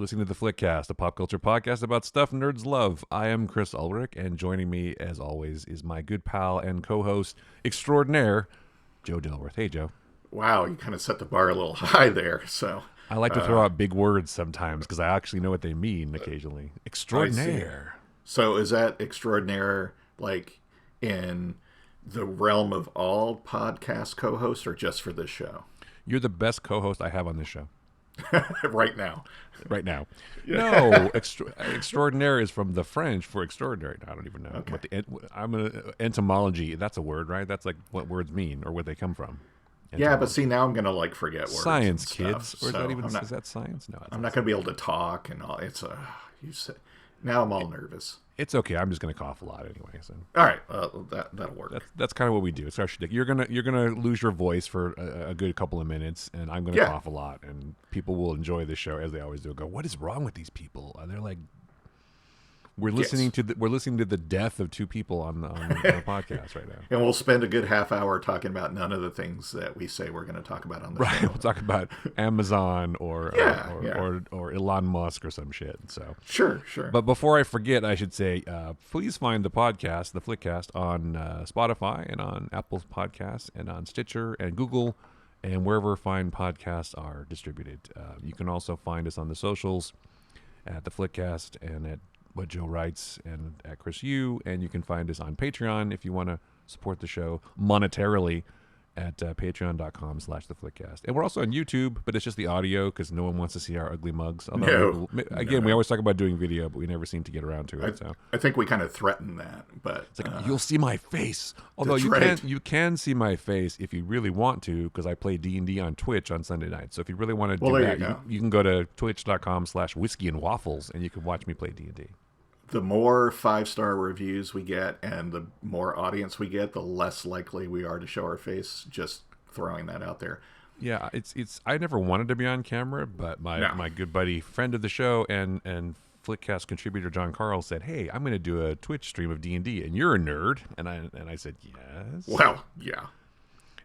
You're listening to the Flickcast, a pop culture podcast about stuff nerds love. I am Chris Ulrich, and joining me, as always, is my good pal and co-host extraordinaire, Joe Dilworth. Hey, Joe. Wow, you kind of set the bar a little high there. So I like to throw out big words sometimes because I actually know what they mean occasionally. Extraordinaire. So is that extraordinaire like in the realm of all podcast co-hosts or just for this show? You're the best co-host I have on this show. Right now. Right now. No, extraordinaire is from the French for extraordinary. I don't even know. Okay. What I'm an etymology. That's a word, right? That's like what words mean or where they come from. Yeah, but see, now I'm going to like forget words. Science, and kids. stuff, Or is so that even, I'm not, is that science? No. I'm not going to be able to talk and all. Now I'm all nervous. It's okay. I'm just going to cough a lot anyway. So. All right, that'll work. That's kind of what we do. It's our shtick. You're gonna lose your voice for a good couple of minutes, and I'm gonna cough a lot, and people will enjoy the show as they always do. Go, what is wrong with these people? And they're like, we're listening to the death of two people on the podcast right now. And we'll spend a good half hour talking about none of the things that we say we're going to talk about on the show. We'll talk about Amazon or Elon Musk or some shit. So Sure. But before I forget, I should say, please find the podcast, the Flickcast, on Spotify and on Apple Podcasts and on Stitcher and Google and wherever fine podcasts are distributed. You can also find us on the socials at the Flickcast and at What Joe Writes and at Chris Yu, and you can find us on Patreon if you want to support the show monetarily at patreon.com/theflickcast. And we're also on YouTube, but it's just the audio because no one wants to see our ugly mugs. Although we always talk about doing video, but we never seem to get around to it. I think we kind of threaten that, but it's like you'll see my face. Although you can see my face if you really want to, because I play D&D on Twitch on Sunday nights. So if you really want to do that, you can go to twitch.com/whiskey and waffles, and you can watch me play D&D. The more 5-star reviews we get and the more audience we get, the less likely we are to show our face. Just throwing that out there. Yeah, it's. I never wanted to be on camera, but my good buddy, friend of the show, and Flickcast contributor John Carl said, "Hey, I'm going to do a Twitch stream of D&D, and you're a nerd." And I said, "Yes." Well, yeah.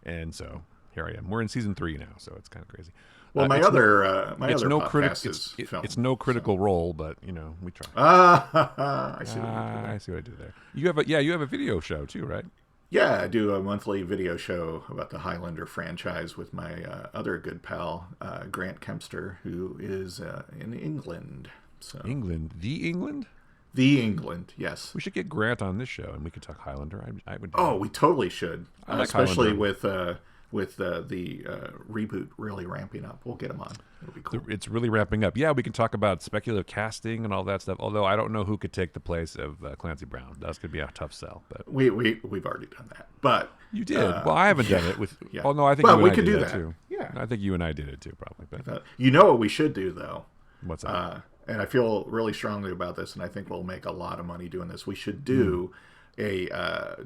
And so here I am. We're in season 3 now, so it's kind of crazy. Well, my other podcast is filmed. It's no critical role, but we try. I see what you did there. I see what I did there. You have a video show too, right? Yeah, I do a monthly video show about the Highlander franchise with my other good pal, Grant Kempster, who is in England. So England? The England, yes. We should get Grant on this show, and we could talk Highlander. I would. Oh, we totally should, especially Highlander. with the reboot really ramping up. We'll get him on. It'll be cool. It's really ramping up. Yeah, we can talk about speculative casting and all that stuff. Although I don't know who could take the place of Clancy Brown. That's going to be a tough sell. But we've already done that. But you did. Well, I haven't done it with. Yeah. Oh no, I think you and we I could did do that too. Yeah, I think you and I did it too, probably. But you know what we should do though? What's that? And I feel really strongly about this, and I think we'll make a lot of money doing this. We should do a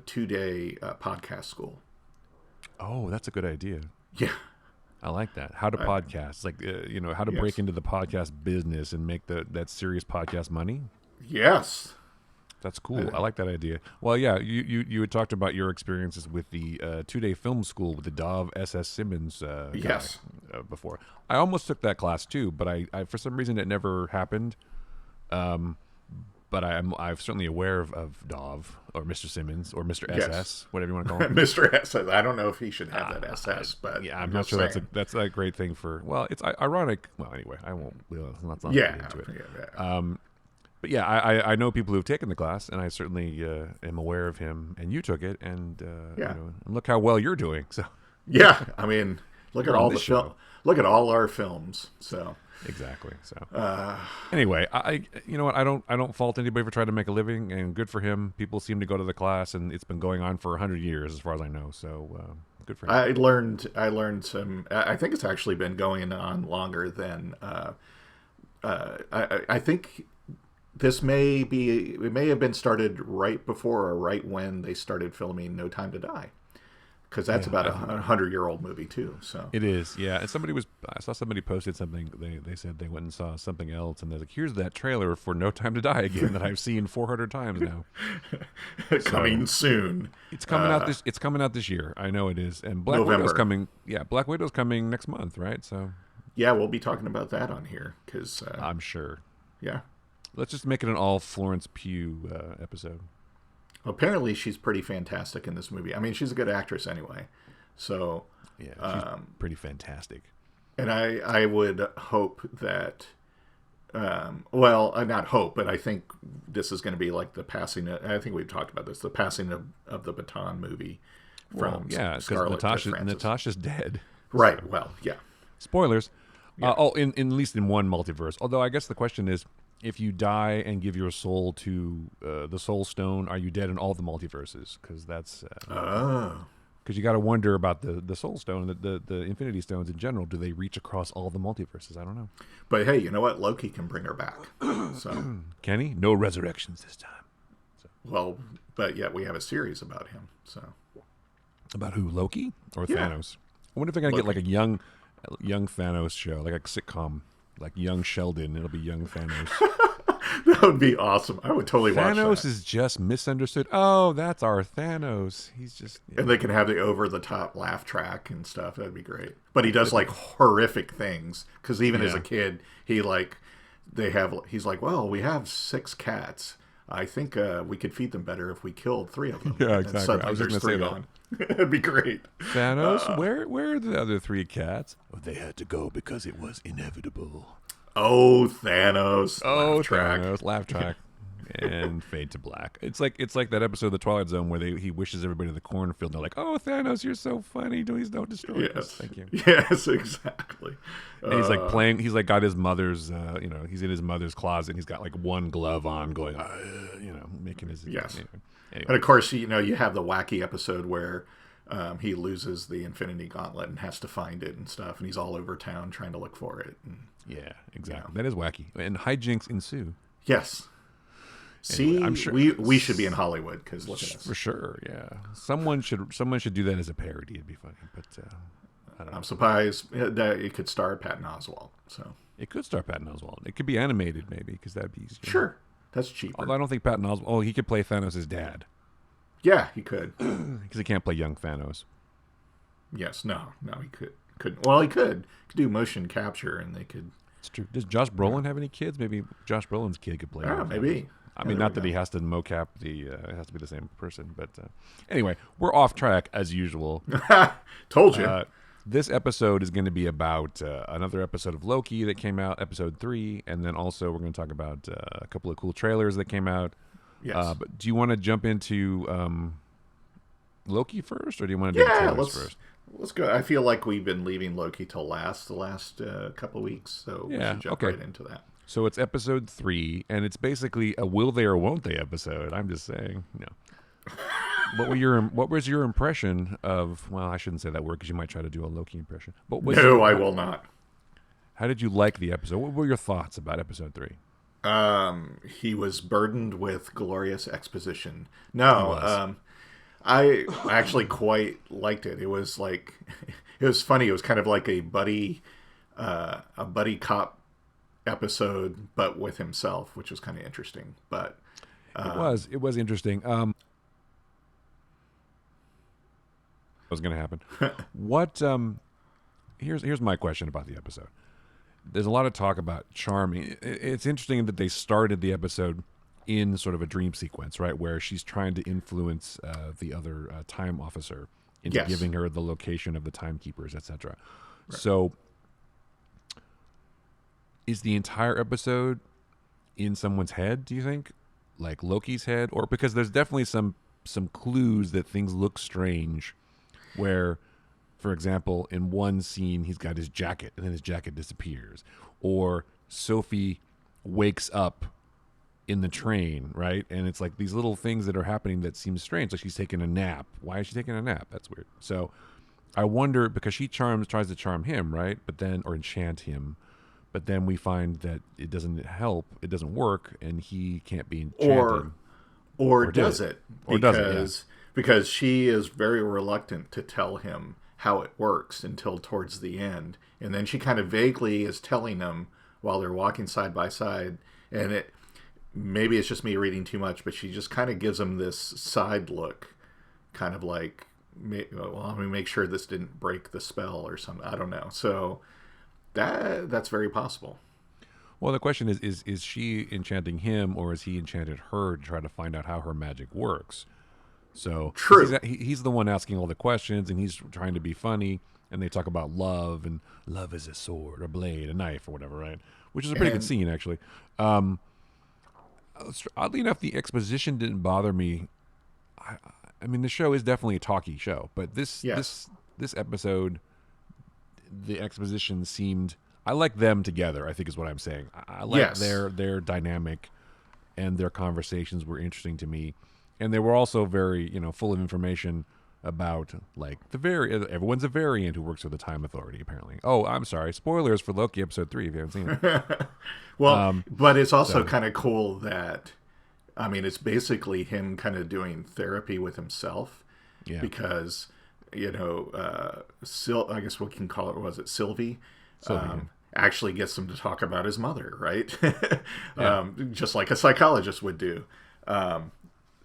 2-day podcast school. Oh, that's a good idea. Yeah. I like that. How to podcast, like how to break into the podcast business and make that serious podcast money. Yes, that's cool. I like that idea. Well, yeah, you had talked about your experiences with the 2-day film school with the Dov S.S. Simmons. Yes. Before I almost took that class too, but I for some reason it never happened. But I'm certainly aware of Dov or Mr. Simmons or Mr. SS, whatever you want to call him. Mr. SS. I don't know if he should have that SS, but yeah, I'm not sure that's a great thing for. Well, it's ironic. Well, anyway, I won't. Let's not get into it. Yeah. But yeah, I know people who've taken the class, and I certainly am aware of him. And you took it, and and look how well you're doing. So yeah, I mean, look at all the film. Look at all our films. So. Exactly. So anyway, I don't fault anybody for trying to make a living, and good for him. People seem to go to the class, and it's been going on for 100 years, as far as I know. So good for him. I learned some. I think it's actually been going on longer than. I think this may have been started right before or right when they started filming No Time to Die. Because that's about a 100-year-old movie too. So it is, yeah. And I saw somebody posted something. They said they went and saw something else, and they're like, "Here's that trailer for No Time to Die Again that I've seen 400 times now." Coming soon. It's coming out this year. I know it is. And Black Widow's coming. Yeah, Black Widow's coming next month, right? So Yeah, we'll be talking about that on here because, I'm sure. yeah. Let's just make it an all Florence Pugh episode. Apparently, she's pretty fantastic in this movie. I mean, she's a good actress anyway. So, Yeah, she's pretty fantastic. and I would hope that, well, not hope, but I think this is going to be like the passing. I think we've talked about this. The passing of the baton movie Well, from yeah, because Scarlett to Francis. Natasha's dead. Right. So. Well, yeah. Spoilers. Yeah. In at least in one multiverse. Although I guess the question is, if you die and give your soul to the Soul Stone, are you dead in all the multiverses? Because that's because you got to wonder about the Soul Stone, the Infinity Stones in general. Do they reach across all the multiverses? I don't know. But hey, you know what? Loki can bring her back. So, Can he? No resurrections this time. well, but yet we have a series about him. So, About who? Loki or Yeah. Thanos? I wonder if they're gonna get Loki. like a young Thanos show, like a sitcom, like Young Sheldon. It'll be Young Thanos. that would be awesome. I would totally watch Thanos that. is just misunderstood. Oh, that's our Thanos. He's just And they can have the over-the-top laugh track and stuff. That'd be great. But he does like horrific things because even as Yeah. a kid, he's like, well, we have 6 cats. I think we could feed them better if we killed 3 of them. Yeah, And exactly. suddenly I was just there's gonna say 3 that. gone. That'd be great. Thanos. Where are the other 3 cats? Oh, they had to go because it was inevitable. Oh, Thanos. Oh, Laugh track. Thanos. Laugh track. And fade to black. It's like that episode of the Twilight Zone where he wishes everybody the cornfield. They're like, "Oh, Thanos, you're so funny. Please don't destroy us." Yes. Thank you. Yes, exactly. And he's like playing. He's like got his mother's. He's in his mother's closet. And he's got like one glove on, going, making his. Yes. Anyway. And of course, you have the wacky episode where he loses the Infinity Gauntlet and has to find it and stuff, and he's all over town trying to look for it. And, Yeah, exactly. That is wacky, and hijinks ensue. yes. Anyway, See, I'm sure we should be in Hollywood because look at us. For sure. Yeah, someone should do that as a parody. It'd be funny, but I don't know. I'm surprised that it could star Patton Oswalt. So It could star Patton Oswalt. It could be animated, maybe, because that'd be easier. sure, that's cheaper. Although I don't think Patton Oswalt. Oh, he could play Thanos' dad Yeah, he could. because he can't play young Thanos. Yes, no, he couldn't. Well, he could do motion capture, and they could. It's true. Does Josh Brolin have any kids? Maybe Josh Brolin's kid could play. Oh, young maybe. Thanos. I Yeah, mean, there not we that go. he has to mocap it has to be the same person, but anyway, we're off track as usual. Told you. This episode is going to be about another episode of Loki that came out, episode 3, and then also we're going to talk about a couple of cool trailers that came out. Yes. But do you want to jump into Loki first, or do you want to do the Yeah, trailers first? let's go. I feel like we've been leaving Loki till the last couple weeks, so we Yeah, should jump okay. right into that. So it's episode 3, and it's basically a will they or won't they episode. I'm just saying, What was your impression of? Well, I shouldn't say that word because you might try to do a Loki impression. But No, I will not. How did you like the episode? What were your thoughts about episode 3? He was burdened with glorious exposition. No, was. I actually quite liked it. It was like, it was funny. It was kind of like a buddy cop episode, but with himself, which was kind of interesting. But It was interesting. What was going to happen? What? Here's my question about the episode. There's a lot of talk about charming. It's interesting that they started the episode in sort of a dream sequence, right, where she's trying to influence the other time officer into Yes. giving her the location of the timekeepers, etc. Right. So, is the entire episode in someone's head? Do you think, like Loki's head, or because there's definitely some clues that things look strange, where, for example, in one scene he's got his jacket and then his jacket disappears, or Sophie wakes up in the train, right? And it's like these little things that are happening that seem strange. Like she's taking a nap. Why is she taking a nap? That's weird. So I wonder, because she tries to charm him, right? But then, or enchant him. But then we find that it doesn't help. It doesn't work, and he can't be enchanted. Or does it? Or does it, Because she is very reluctant to tell him how it works until towards the end. And then she kind of vaguely is telling him while they're walking side by side. And maybe it's just me reading too much, but she just kind of gives him this side look, kind of like, well, let me make sure this didn't break the spell or something. I don't know. So That's very possible. Well, the question is she enchanting him, or is he enchanted her to try to find out how her magic works? So, because True. he's the one asking all the questions, and he's trying to be funny, and they talk about love, and love is a sword, a blade, a knife, or whatever, right? Which is a pretty good And scene, actually. Um, Oddly enough, the exposition didn't bother me. I, I mean, the show is definitely a talky show, but yes. this episode, the exposition seemed. I like them together. I think is what I'm saying. I like Yes. their dynamic, and their conversations were interesting to me, and they were also very full of information about like everyone's a variant who works for the Time Authority apparently. Oh, I'm sorry, spoilers for Loki episode 3 if you haven't seen it. Well, but it's also So kind of cool that, I mean, it's basically him kind of doing therapy with himself yeah, because, I guess what can call it, was it Sylvie? Sylvia. Actually gets him to talk about his mother, right? Yeah, Just like a psychologist would do. yeah.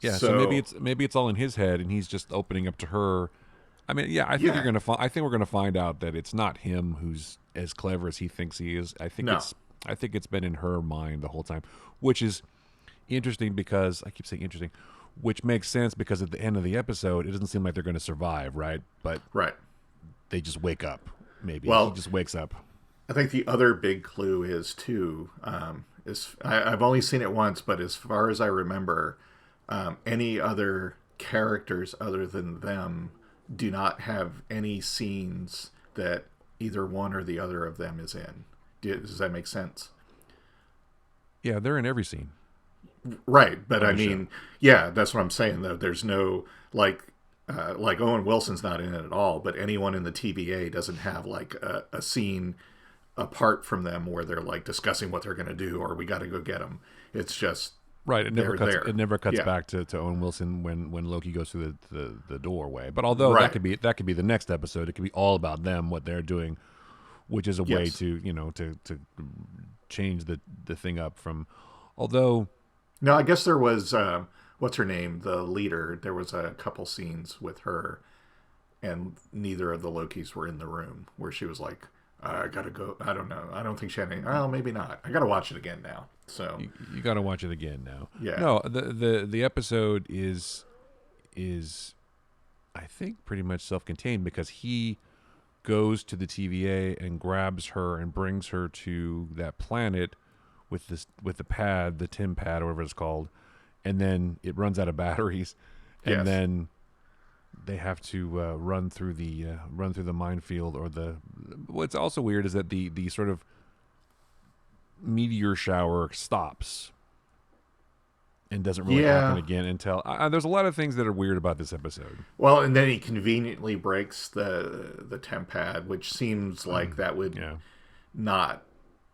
So So, maybe it's all in his head, and he's just opening up to her. I mean, yeah, I think yeah, I think we're gonna find out that it's not him who's as clever as he thinks he is. no, I think it's been in her mind the whole time, which is interesting because I keep saying interesting, which makes sense because at the end of the episode, it doesn't seem like they're going to survive, right? But right. they just wake up. Maybe he Well, just wakes up. I think the other big clue is too. I've only seen it once, but as far as I remember, any other characters other than them do not have any scenes that either one or the other of them is in. Does that make sense? Yeah, they're in every scene Right, but of I the show. mean, yeah, that's what I'm saying. Though there's no like Owen Wilson's not in it at all, but anyone in the TVA doesn't have like a scene apart from them where they're like discussing what they're going to do or we got to go get them. It's just Right. they're It there. never cuts Yeah. back to Owen Wilson when Loki goes through the doorway. But although Right. that could be the next episode, it could be all about them, what they're doing, which is a way Yes. to to change the thing up from. Although No, I guess there was what's her name, the leader. There was a couple scenes with her, and neither of the Lokis were in the room where she was like, "I gotta go." I don't know. I don't think she had any. Oh, maybe not. I gotta watch it again now. So you got to watch it again now. yeah. No, the episode is I think pretty much self-contained because he goes to the TVA and grabs her and brings her to that planet with the pad, the Tim pad or whatever it's called, and then it runs out of batteries, and Yes. then they have to run through the minefield or the. What's also weird is that the sort of meteor shower stops and doesn't really happen Yeah. again until there's a lot of things that are weird about this episode. Well, and then he conveniently breaks the temp pad, which seems like that would Yeah. not.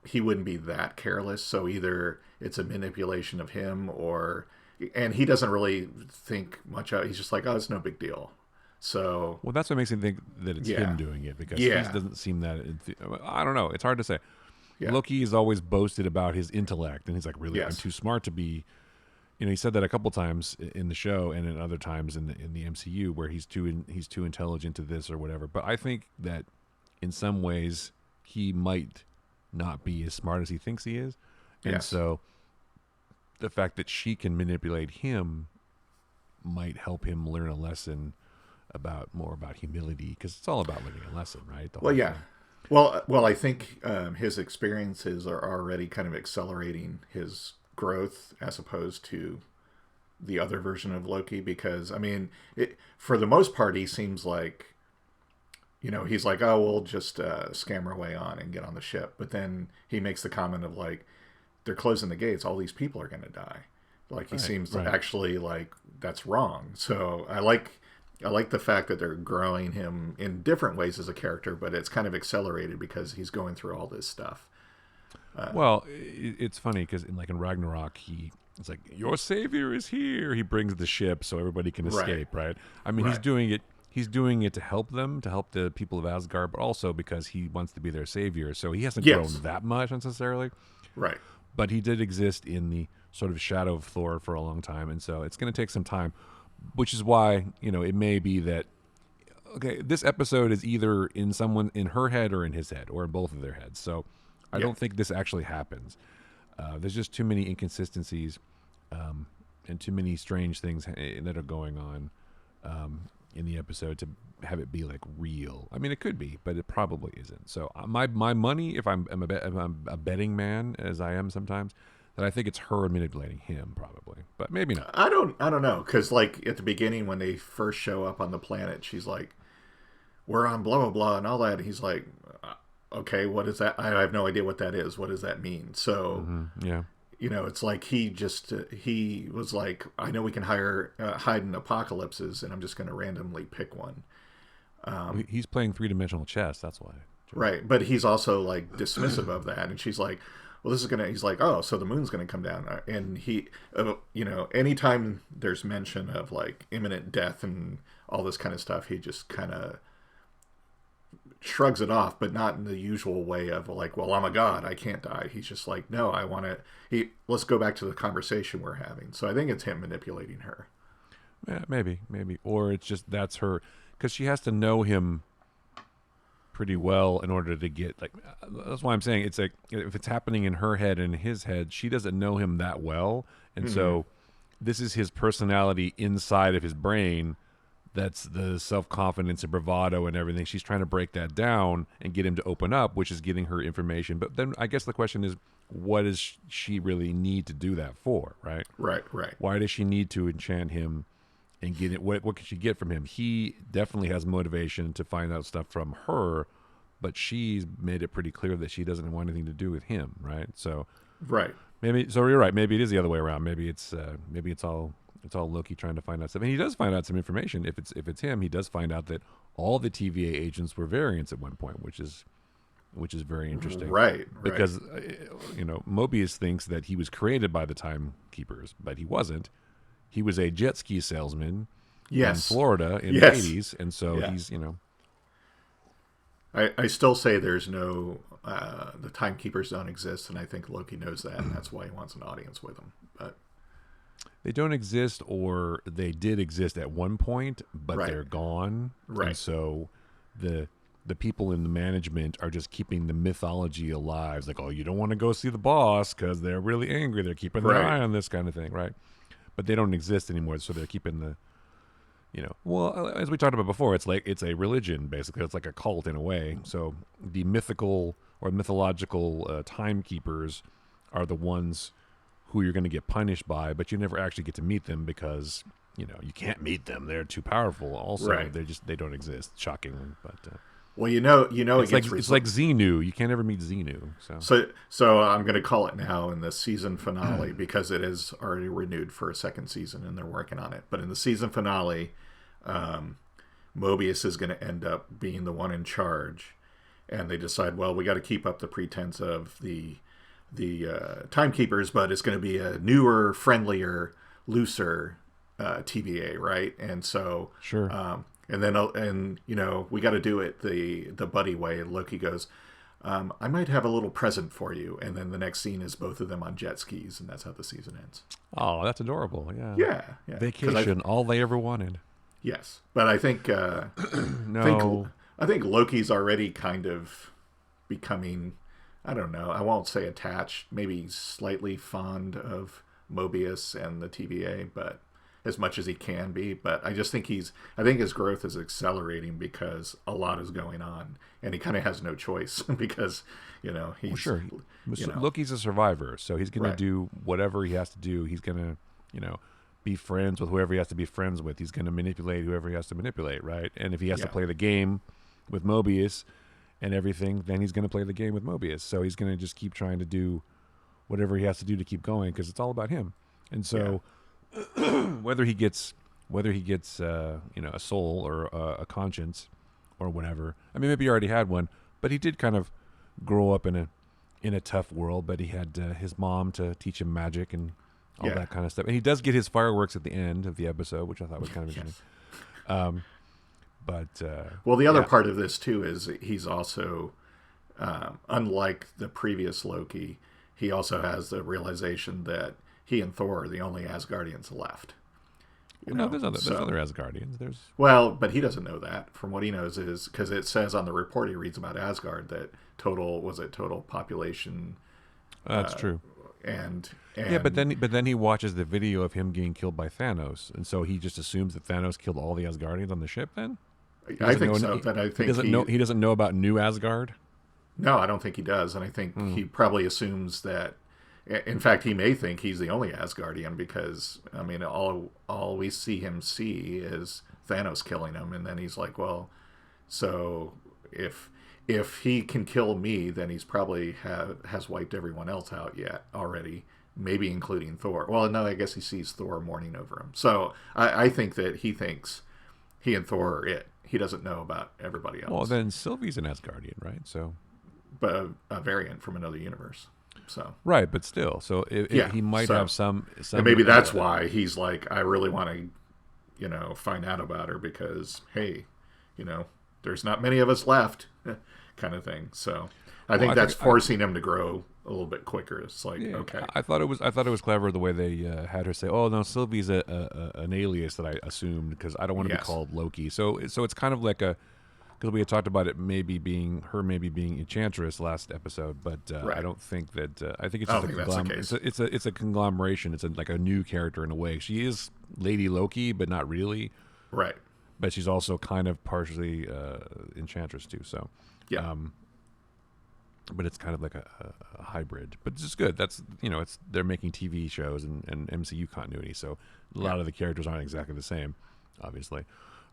He wouldn't be that careless. So either it's a manipulation of him, or and he doesn't really think much of. He's just like, oh, it's no big deal. So Well, that's what makes me think that it's him yeah, doing it because he yeah, doesn't seem that. I don't know. It's hard to say. yeah, Loki has always boasted about his intellect, and he's like, "Really, I'm yes, too smart to be." He said that a couple times in the show, and in other times in the MCU, where he's too intelligent to this or whatever. But I think that in some ways he might not be as smart as he thinks he is, and yes. so the fact that she can manipulate him might help him learn a lesson more about humility because it's all about learning a lesson, right? The Well, whole yeah. thing. Well, I think his experiences are already kind of accelerating his growth as opposed to the other version of Loki. Because I mean, for the most part, he seems like he's like, oh, we'll just scam our way on and get on the ship. But then he makes the comment of like, they're closing the gates. All these people are going to die. Like he Right, seems right. actually like that's wrong. So I like the fact that they're growing him in different ways as a character, but it's kind of accelerated because he's going through all this stuff. Well, it's funny because in Ragnarok, it's like your savior is here. He brings the ship so everybody can Right. escape, right? I mean, he's Right. doing it. He's doing it to help them, to help the people of Asgard, but also because he wants to be their savior. So he hasn't Yes. grown that much necessarily, Right. but he did exist in the sort of shadow of Thor for a long time, and so it's going to take some time, which is why it may be that okay, this episode is either in her head or in his head or in both of their heads. So I Yeah. don't think this actually happens. There's just too many inconsistencies and too many strange things that are going on in the episode to have it be like real. I mean, it could be, but it probably isn't. So my money, if I'm a betting man, as I am sometimes, that I think it's her manipulating him, probably, but maybe not. I don't know, because like at the beginning when they first show up on the planet, she's like, "We're on blah blah blah" and all that. And he's like, "Okay, what is that? I have no idea what that is. What does that mean?" So Yeah. it's like he was like, "I know we can hide in apocalypses, and I'm just going to randomly pick one." He's playing three-dimensional chess. That's why. Right, but he's also like dismissive of that, and she's like, "Well, this is gonna." He's like, "Oh, so the moon's gonna come down," and anytime there's mention of like imminent death and all this kind of stuff, he just kind of shrugs it off, but not in the usual way of like, "Well, I'm a god, I can't die." He's just like, "No, I want to." Let's go back to the conversation we're having. So I think it's him manipulating her. Yeah, maybe, or it's just that's her because she has to know him pretty well in order to get like. That's why I'm saying it's like if it's happening in her head and his head, she doesn't know him that well, and so this is his personality inside of his brain. That's the self-confidence and bravado and everything. She's trying to break that down and get him to open up, which is getting her information. But then I guess the question is, what does she really need to do that for, right? Right, right. Why does she need to enchant him and get it? What can she get from him? He definitely has motivation to find out stuff from her, but she's made it pretty clear that she doesn't want anything to do with him, right? So Right. maybe so you're right. Maybe it is the other way around. Maybe it's all Loki trying to find out stuff, and he does find out some information. If it's him, he does find out that all the TVA agents were variants at one point, which is very interesting. Right. Because Mobius thinks that he was created by the Timekeepers, but he wasn't. He was a jet ski salesman in Florida in the 80s, and so he's I still say there's no the timekeepers don't exist, and I think Loki knows that, and that's why he wants an audience with him. But they don't exist, or they did exist at one point, but they're gone. Right. And so the people in the management are just keeping the mythology alive. It's like, oh, you don't want to go see the boss because they're really angry. They're keeping their eye on this kind of thing, right? But they don't exist anymore, so they're keeping the well, as we talked about before, it's like it's a religion, basically. It's like a cult in a way. So the mythical or mythological timekeepers are the ones who you're going to get punished by, but you never actually get to meet them because you can't meet them. They're too powerful. Also, they don't exist. Shockingly, but well, it's like Xenu. You can't ever meet Xenu. So I'm going to call it now in the season finale because it is already renewed for a second season and they're working on it. But in the season finale, Mobius is going to end up being the one in charge, and they decide, well, we got to keep up the pretense of the timekeepers, but it's going to be a newer, friendlier, looser TVA, right? And so sure. And we got to do it the buddy way. And Loki goes, I might have a little present for you. And then the next scene is both of them on jet skis, and that's how the season ends. Oh, that's adorable. Yeah. Yeah. Vacation, all they ever wanted. Yes, but I think no. I think Loki's already kind of becoming, I don't know, I won't say attached, maybe slightly fond of Mobius and the TVA, but as much as he can be. But I just think I think his growth is accelerating because a lot is going on, and he kind of has no choice because he's sure. Loki's a survivor, so he's going to do whatever he has to do. He's going to be friends with whoever he has to be friends with. He's going to manipulate whoever he has to manipulate, right? And if he has to play the game with Mobius and everything, then he's going to play the game with Mobius. So he's going to just keep trying to do whatever he has to do to keep going because it's all about him. And so whether he gets a soul or a conscience or whatever. I mean, maybe he already had one, but he did kind of grow up in a tough world. But he had his mom to teach him magic and all that kind of stuff. And he does get his fireworks at the end of the episode, which I thought was kind of interesting. Well, the other part of this too is he's also, unlike the previous Loki, he also has the realization that he and Thor are the only Asgardians left. You Well, no, know, there's so other Asgardians. There's well, but he doesn't know that. From what he knows is because it says on the report he reads about Asgard that total population that's true. and Yeah, and but then he watches the video of him getting killed by Thanos, and so he just assumes that Thanos killed all the Asgardians on the ship. Then he I doesn't think know. so. That I think he He doesn't know about New Asgard. no, I don't think he does, and I think Hmm. he probably assumes that. In fact, he may think he's the only Asgardian because I mean, all we see him see is Thanos killing him, and then he's like, well, so if he can kill me, then he's probably has wiped everyone else out yet already, maybe including Thor. Well, no, I guess he sees Thor mourning over him. So I think that he thinks he and Thor are it. He doesn't know about everybody Well, else, then Sylvie's an Asgardian, right? So but a variant from another universe. So right, but still, so yeah, he might so have some and maybe that's why he's like, I really want to, find out about her because hey, there's not many of us left, kind of thing. So I think that's forcing him to grow a little bit quicker. It's like okay, I thought it was clever the way they had her say, "Oh no, Sylvie's an alias that I assumed because I don't want to be yes, called Loki." So it's kind of like a because we had talked about it maybe being Enchantress last episode, but I right. don't think that I think it's I just don't think that's the case. it's a conglomeration. It's like a new character in a way. She is Lady Loki, but not really. Right. But she's also kind of partially Enchantress too. So. Yeah. But it's kind of like a hybrid, but it's just good. That's it's they're making TV shows and MCU continuity, so a lot of the characters aren't exactly the same, obviously.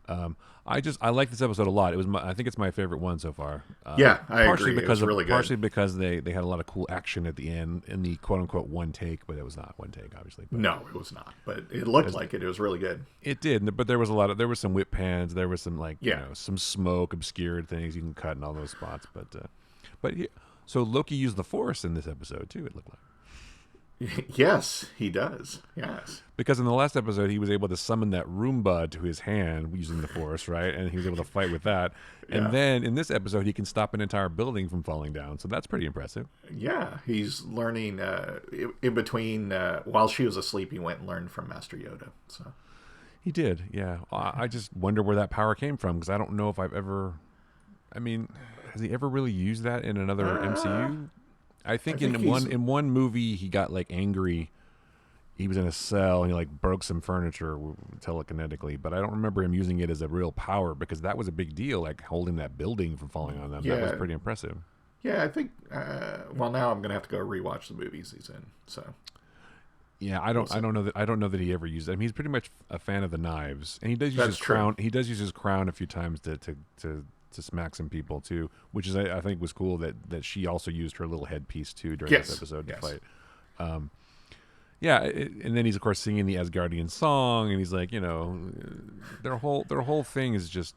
I like this episode a lot. It was I think it's my favorite one so far. Yeah, I partially agree. because It was really good. partially because they had a lot of cool action at the end in the quote unquote one take, but it was not one take, obviously. But No, it was not, but it looked like it. It was really good. it did, but there was there was some whip pans, there was some Yeah. some smoke obscured things you can cut in all those spots, but yeah, so Loki used the Force in this episode too. It looked like. Yes, he does. Yes. Because in the last episode, he was able to summon that Roomba to his hand using the Force, right? And he was able to fight with that. And Yeah. then in this episode, he can stop an entire building from falling down. So that's pretty impressive. Yeah, he's learning in between. While she was asleep, he went and learned from Master Yoda. So He did, yeah. I just wonder where that power came from because I don't know if I've ever. I mean, has he ever really used that in another MCU? I think in one movie he got angry. He was in a cell and he broke some furniture telekinetically, but I don't remember him using it as a real power because that was a big deal, holding that building from falling on them. Yeah. That was pretty impressive. yeah, I think. Well, now I'm gonna have to go rewatch the movies he's in. So Yeah, I don't know that he ever used it. I mean, he's pretty much a fan of the knives, and he does use That's his crown. true. He does use his crown a few times to smack some people too, which is I think was cool that she also used her little headpiece too during this episode to fight. Yeah, and then he's of course singing the Asgardian song, and he's like, their whole thing is just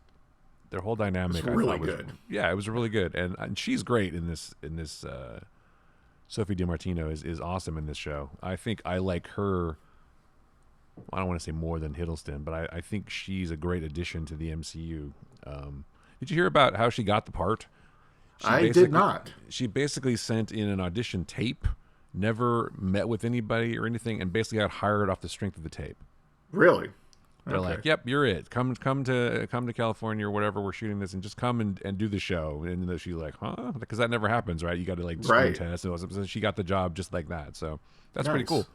their whole dynamic. It's really good. Yeah, it was really good, and she's great in this. Sophie DiMartino is awesome in this show. I think I like her. I don't want to say more than Hiddleston, but I think she's a great addition to the MCU. Did you hear about how she got the part? I did not. She basically sent in an audition tape, never met with anybody or anything, and basically got hired off the strength of the tape. Really? They're like, "Yep, you're it. Come to California or whatever we're shooting this, and just come and do the show." And she's like, "Huh?" Because that never happens, right? You got to screen test. So she got the job just like that. So that's pretty cool.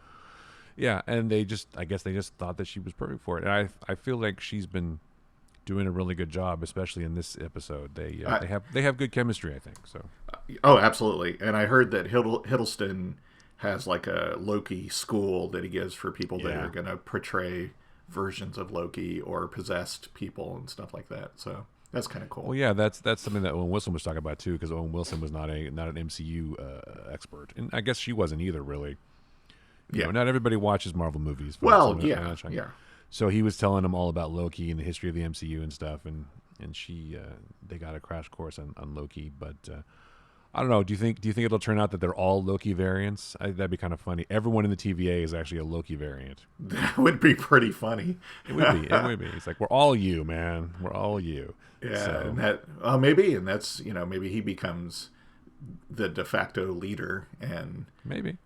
Yeah, and I guess they just thought that she was perfect for it. And I feel like she's been doing a really good job, especially in this episode. They have good chemistry, I think. So. Oh, absolutely. And I heard that Hiddleston has a Loki school that he gives for people that are going to portray versions of Loki or possessed people and stuff like that. So that's kind of cool. Well, yeah, that's something that Owen Wilson was talking about too, because Owen Wilson was not an MCU expert, and I guess she wasn't either, really. You know, not everybody watches Marvel movies. Well, yeah. So he was telling them all about Loki and the history of the MCU and stuff, and they got a crash course on Loki. But I don't know. Do you think it'll turn out that they're all Loki variants? That'd be kind of funny. Everyone in the TVA is actually a Loki variant. That would be pretty funny. It would be. It would be. It's like, we're all you, man. We're all you. Yeah, so. and that maybe, and that's maybe he becomes the de facto leader, and maybe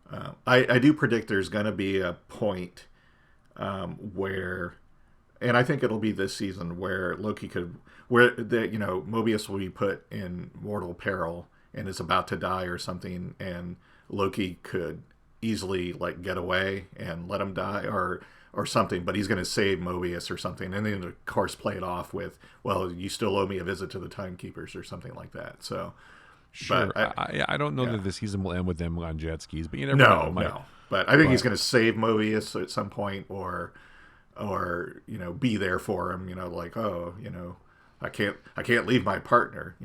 I do predict there's going to be a point where and I think it'll be this season where Loki could, where the Mobius will be put in mortal peril and is about to die or something, and Loki could easily like get away and let him die or something, but he's going to save Mobius or something, and then of course play it off with, well, you still owe me a visit to the Timekeepers or something like that. So, Sure. but I don't know yeah. that the season will end with them on jet skis, but you never No, know. no. But I think he's going to save Mobius at some point, or be there for him. Like, oh, I can't leave my partner.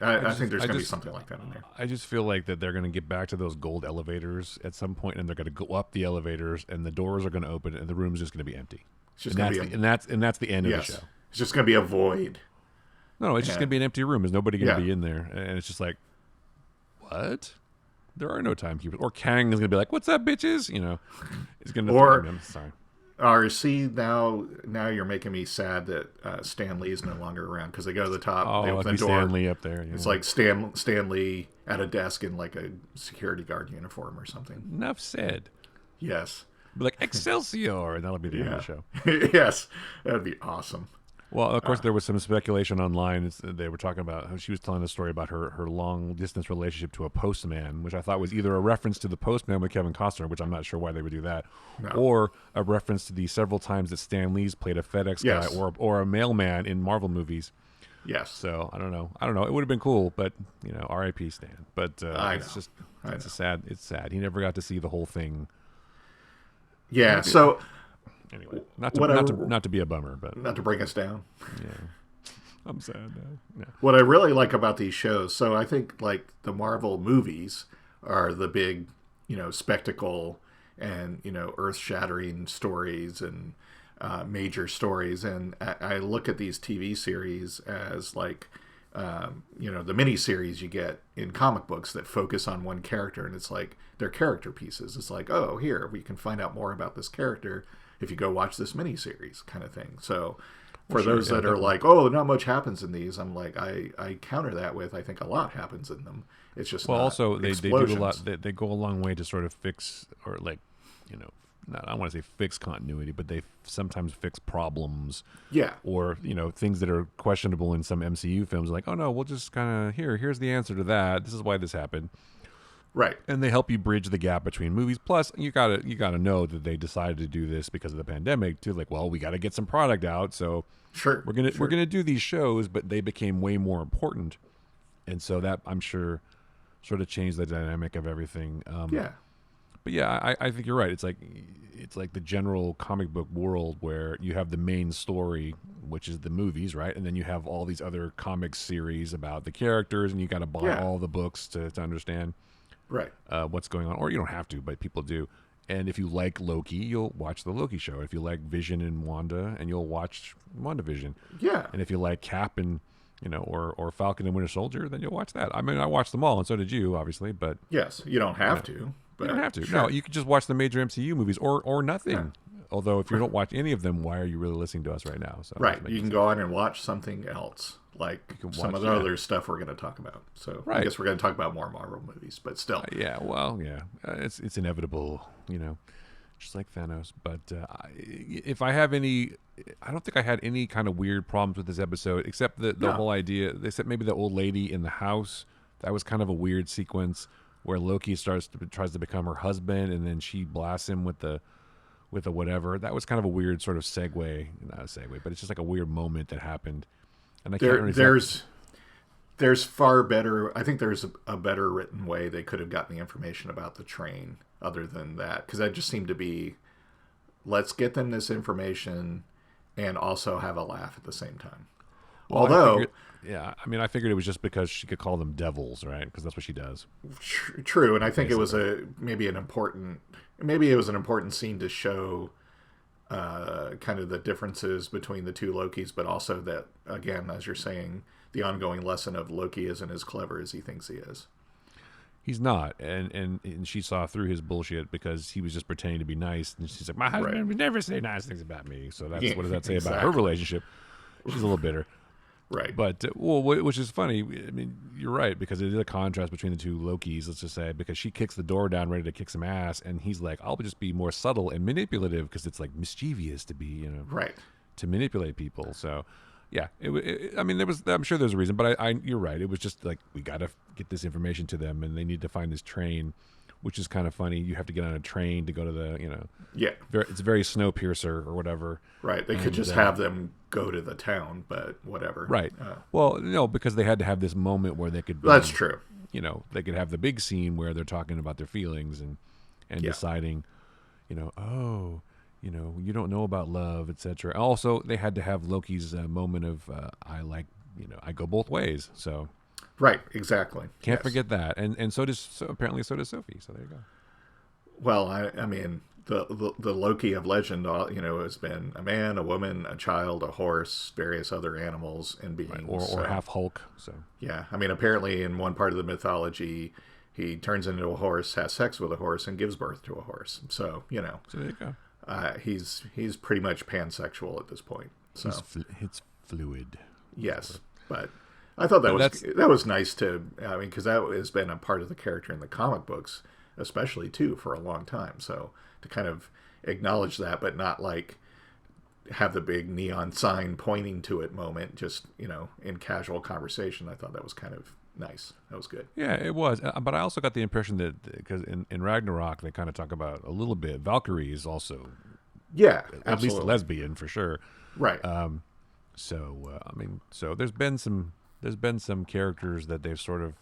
I think there's going to be something like that in there. I just feel like that they're going to get back to those gold elevators at some point, and they're going to go up the elevators, and the doors are going to open, and the room's just going to be empty. It's just going to be, and that's the end of the show. It's just going to be a void. No, it's just going to be an empty room. There's nobody going to be in there, and it's just like, what? There are no timekeepers. Or Kang is going to be like, "What's up, bitches?" He's going to throw them. Sorry. Or see, now you're making me sad that Stan Lee is no longer around, because they go to the top, they open the door. Stan Lee up there. Yeah. It's like Stan Lee at a desk in like a security guard uniform or something. Enough said. Yes. Be like Excelsior, and that'll be the end of the show. Yes, that'd be awesome. Well, of course, there was some speculation online. They were talking about how she was telling a story about her long-distance relationship to a postman, which I thought was either a reference to The Postman with Kevin Costner, which I'm not sure why they would do that, or a reference to the several times that Stan Lee's played a FedEx guy or a mailman in Marvel movies. Yes. So, I don't know. It would have been cool, but, R.I.P. Stan. But it's sad. He never got to see the whole thing. Yeah, so... Anyway, not to be a bummer, but not to bring us down. Yeah, I'm sad now. Yeah. What I really like about these shows, so I think like the Marvel movies are the big, spectacle and earth-shattering stories and major stories, and I look at these TV series as like, the mini-series you get in comic books that focus on one character, and it's like they're character pieces. It's like, oh, here we can find out more about this character if you go watch this mini-series kind of thing. So for those that are like, oh, not much happens in these, I'm like, I counter that with, I think a lot happens in them. It's just also they do a lot. They go a long way to sort of fix, or like, I don't want to say fix continuity, but they sometimes fix problems. Yeah. Or, things that are questionable in some MCU films, like, oh no, we'll just kind of, here's the answer to that. This is why this happened. Right. And they help you bridge the gap between movies. Plus, you gotta know that they decided to do this because of the pandemic too. Like, well, we got to get some product out, so we're gonna do these shows, but they became way more important, and so that, I'm sure, sort of changed the dynamic of everything. Yeah. But yeah, I think you're right. It's like the general comic book world where you have the main story, which is the movies, right? And then you have all these other comic series about the characters, and you got to buy all the books to understand. Right. What's going on, or you don't have to, but people do. And if you like Loki, you'll watch the Loki show. If you like Vision and Wanda, and you'll watch WandaVision. Yeah. And if you like Cap and or Falcon and Winter Soldier, then you'll watch that. I mean, I watched them all, and so did you, obviously. But yes, you don't have to. But you don't have to. Sure. No, you could just watch the major MCU movies or nothing. Yeah. Although, if you don't watch any of them, why are you really listening to us right now? So right. You can go on and watch something else, like some of the other stuff we're going to talk about. So I guess we're going to talk about more Marvel movies, but still. It's inevitable, just like Thanos. But if I have any, I don't think I had any kind of weird problems with this episode, except the whole idea, except maybe the old lady in the house. That was kind of a weird sequence where Loki tries to become her husband, and then she blasts him with the whatever. That was kind of a weird sort of segue, not a segue, but it's just like a weird moment that happened. And I can't remember there's far better. I think there's a better written way they could have gotten the information about the train, other than that, because that just seemed to be, let's get them this information and also have a laugh at the same time. Well, although. I figured it was just because she could call them devils, right? Because that's what she does. True, and I think basically. It was maybe it was an important scene to show kind of the differences between the two Lokis, but also that, again, as you're saying, the ongoing lesson of Loki isn't as clever as he thinks he is. He's not, and she saw through his bullshit because he was just pretending to be nice, and she's like, my husband would never say nice things about me. So what does that say about her relationship? She's a little bitter. Right. But, which is funny. I mean, you're right, because it is a contrast between the two Lokis, let's just say, because she kicks the door down ready to kick some ass, and he's like, I'll just be more subtle and manipulative because it's like mischievous to be, Right. to manipulate people. So, yeah, I mean, I'm sure there's a reason, but you're right. It was just like we got to get this information to them, and they need to find this train, which is kind of funny. You have to get on a train to go to the, Yeah. it's very Snowpiercer or whatever. Right. They could just have them go to the town, but whatever. Right. Well, no, because they had to have this moment where they could be, That's true. They could have the big scene where they're talking about their feelings and deciding, oh, you don't know about love, etc. Also, they had to have Loki's moment of I go both ways. So Right, exactly. can't forget that. And apparently so does Sophie. So there you go. Well, I mean, the Loki of legend, has been a man, a woman, a child, a horse, various other animals and beings. Right. Or half Hulk. So yeah, I mean, apparently in one part of the mythology, he turns into a horse, has sex with a horse, and gives birth to a horse. So So there you go. He's pretty much pansexual at this point. So It's fluid. yes, but I thought that was nice to. I mean, because that has been a part of the character in the comic books, especially too, for a long time. So to kind of acknowledge that, but not like have the big neon sign pointing to it moment, just in casual conversation. I thought that was kind of nice. That was good. Yeah, it was. But I also got the impression that because in Ragnarok they kind of talk about a little bit. Valkyrie is also at least a lesbian for sure. Right. So I mean, so there's been some characters that they've sort of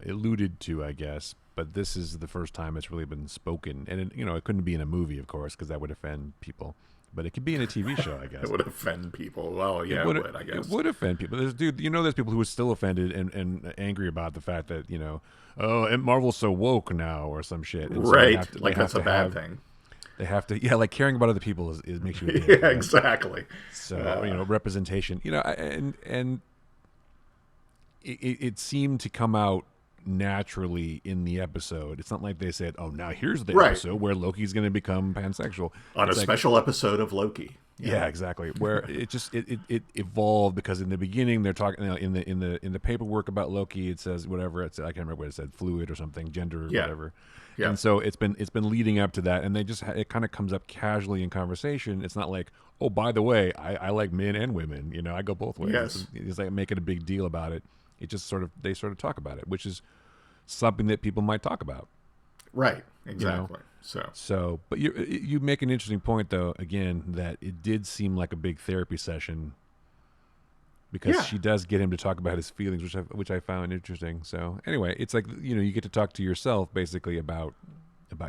alluded to, I guess. But this is the first time it's really been spoken, and it couldn't be in a movie, of course, because that would offend people. But it could be in a TV show, I guess. It would offend people. Well, yeah, it would, I guess. It would offend people. There's people who are still offended and angry about the fact that, and Marvel's so woke now or some shit. And right. So like that's a bad thing. They have to, like caring about other people is makes you a dick, yeah, right? exactly. So, representation, and it seemed to come out naturally in the episode. It's not like they said, "Oh, now here's the episode where Loki's going to become pansexual." On a special episode of Loki. Yeah, exactly. Where it just it evolved because in the beginning they're talking in the paperwork about Loki it says whatever I can't remember what it said, fluid or something, gender or whatever. Yeah. And so it's been leading up to that, and it kind of comes up casually in conversation. It's not like, oh, by the way, I like men and women. I go both ways. Yes. It's like making a big deal about it. It just they sort of talk about it, which is something that people might talk about. Right. Exactly. So, but you make an interesting point though. Again, that it did seem like a big therapy session because she does get him to talk about his feelings, which I found interesting. So anyway, it's like you get to talk to yourself basically about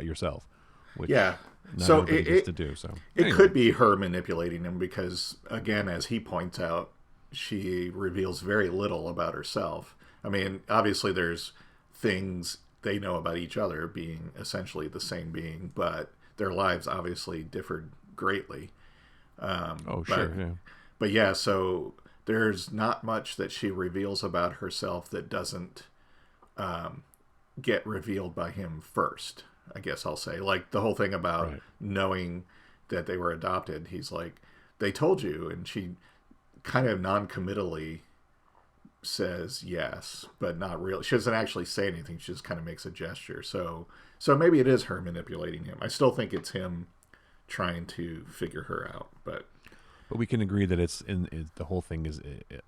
yourself. Which not everybody gets to do. So it could be her manipulating him because, again, as he points out, she reveals very little about herself. I mean, obviously there's things they know about each other being essentially the same being, but their lives obviously differed greatly. But yeah, so there's not much that she reveals about herself that doesn't get revealed by him first, I guess I'll say. Like the whole thing about knowing that they were adopted, he's like, they told you, and she kind of non-committally says yes, but not really. She doesn't actually say anything. She just kind of makes a gesture. So maybe it is her manipulating him. I still think it's him trying to figure her out. But we can agree that the whole thing is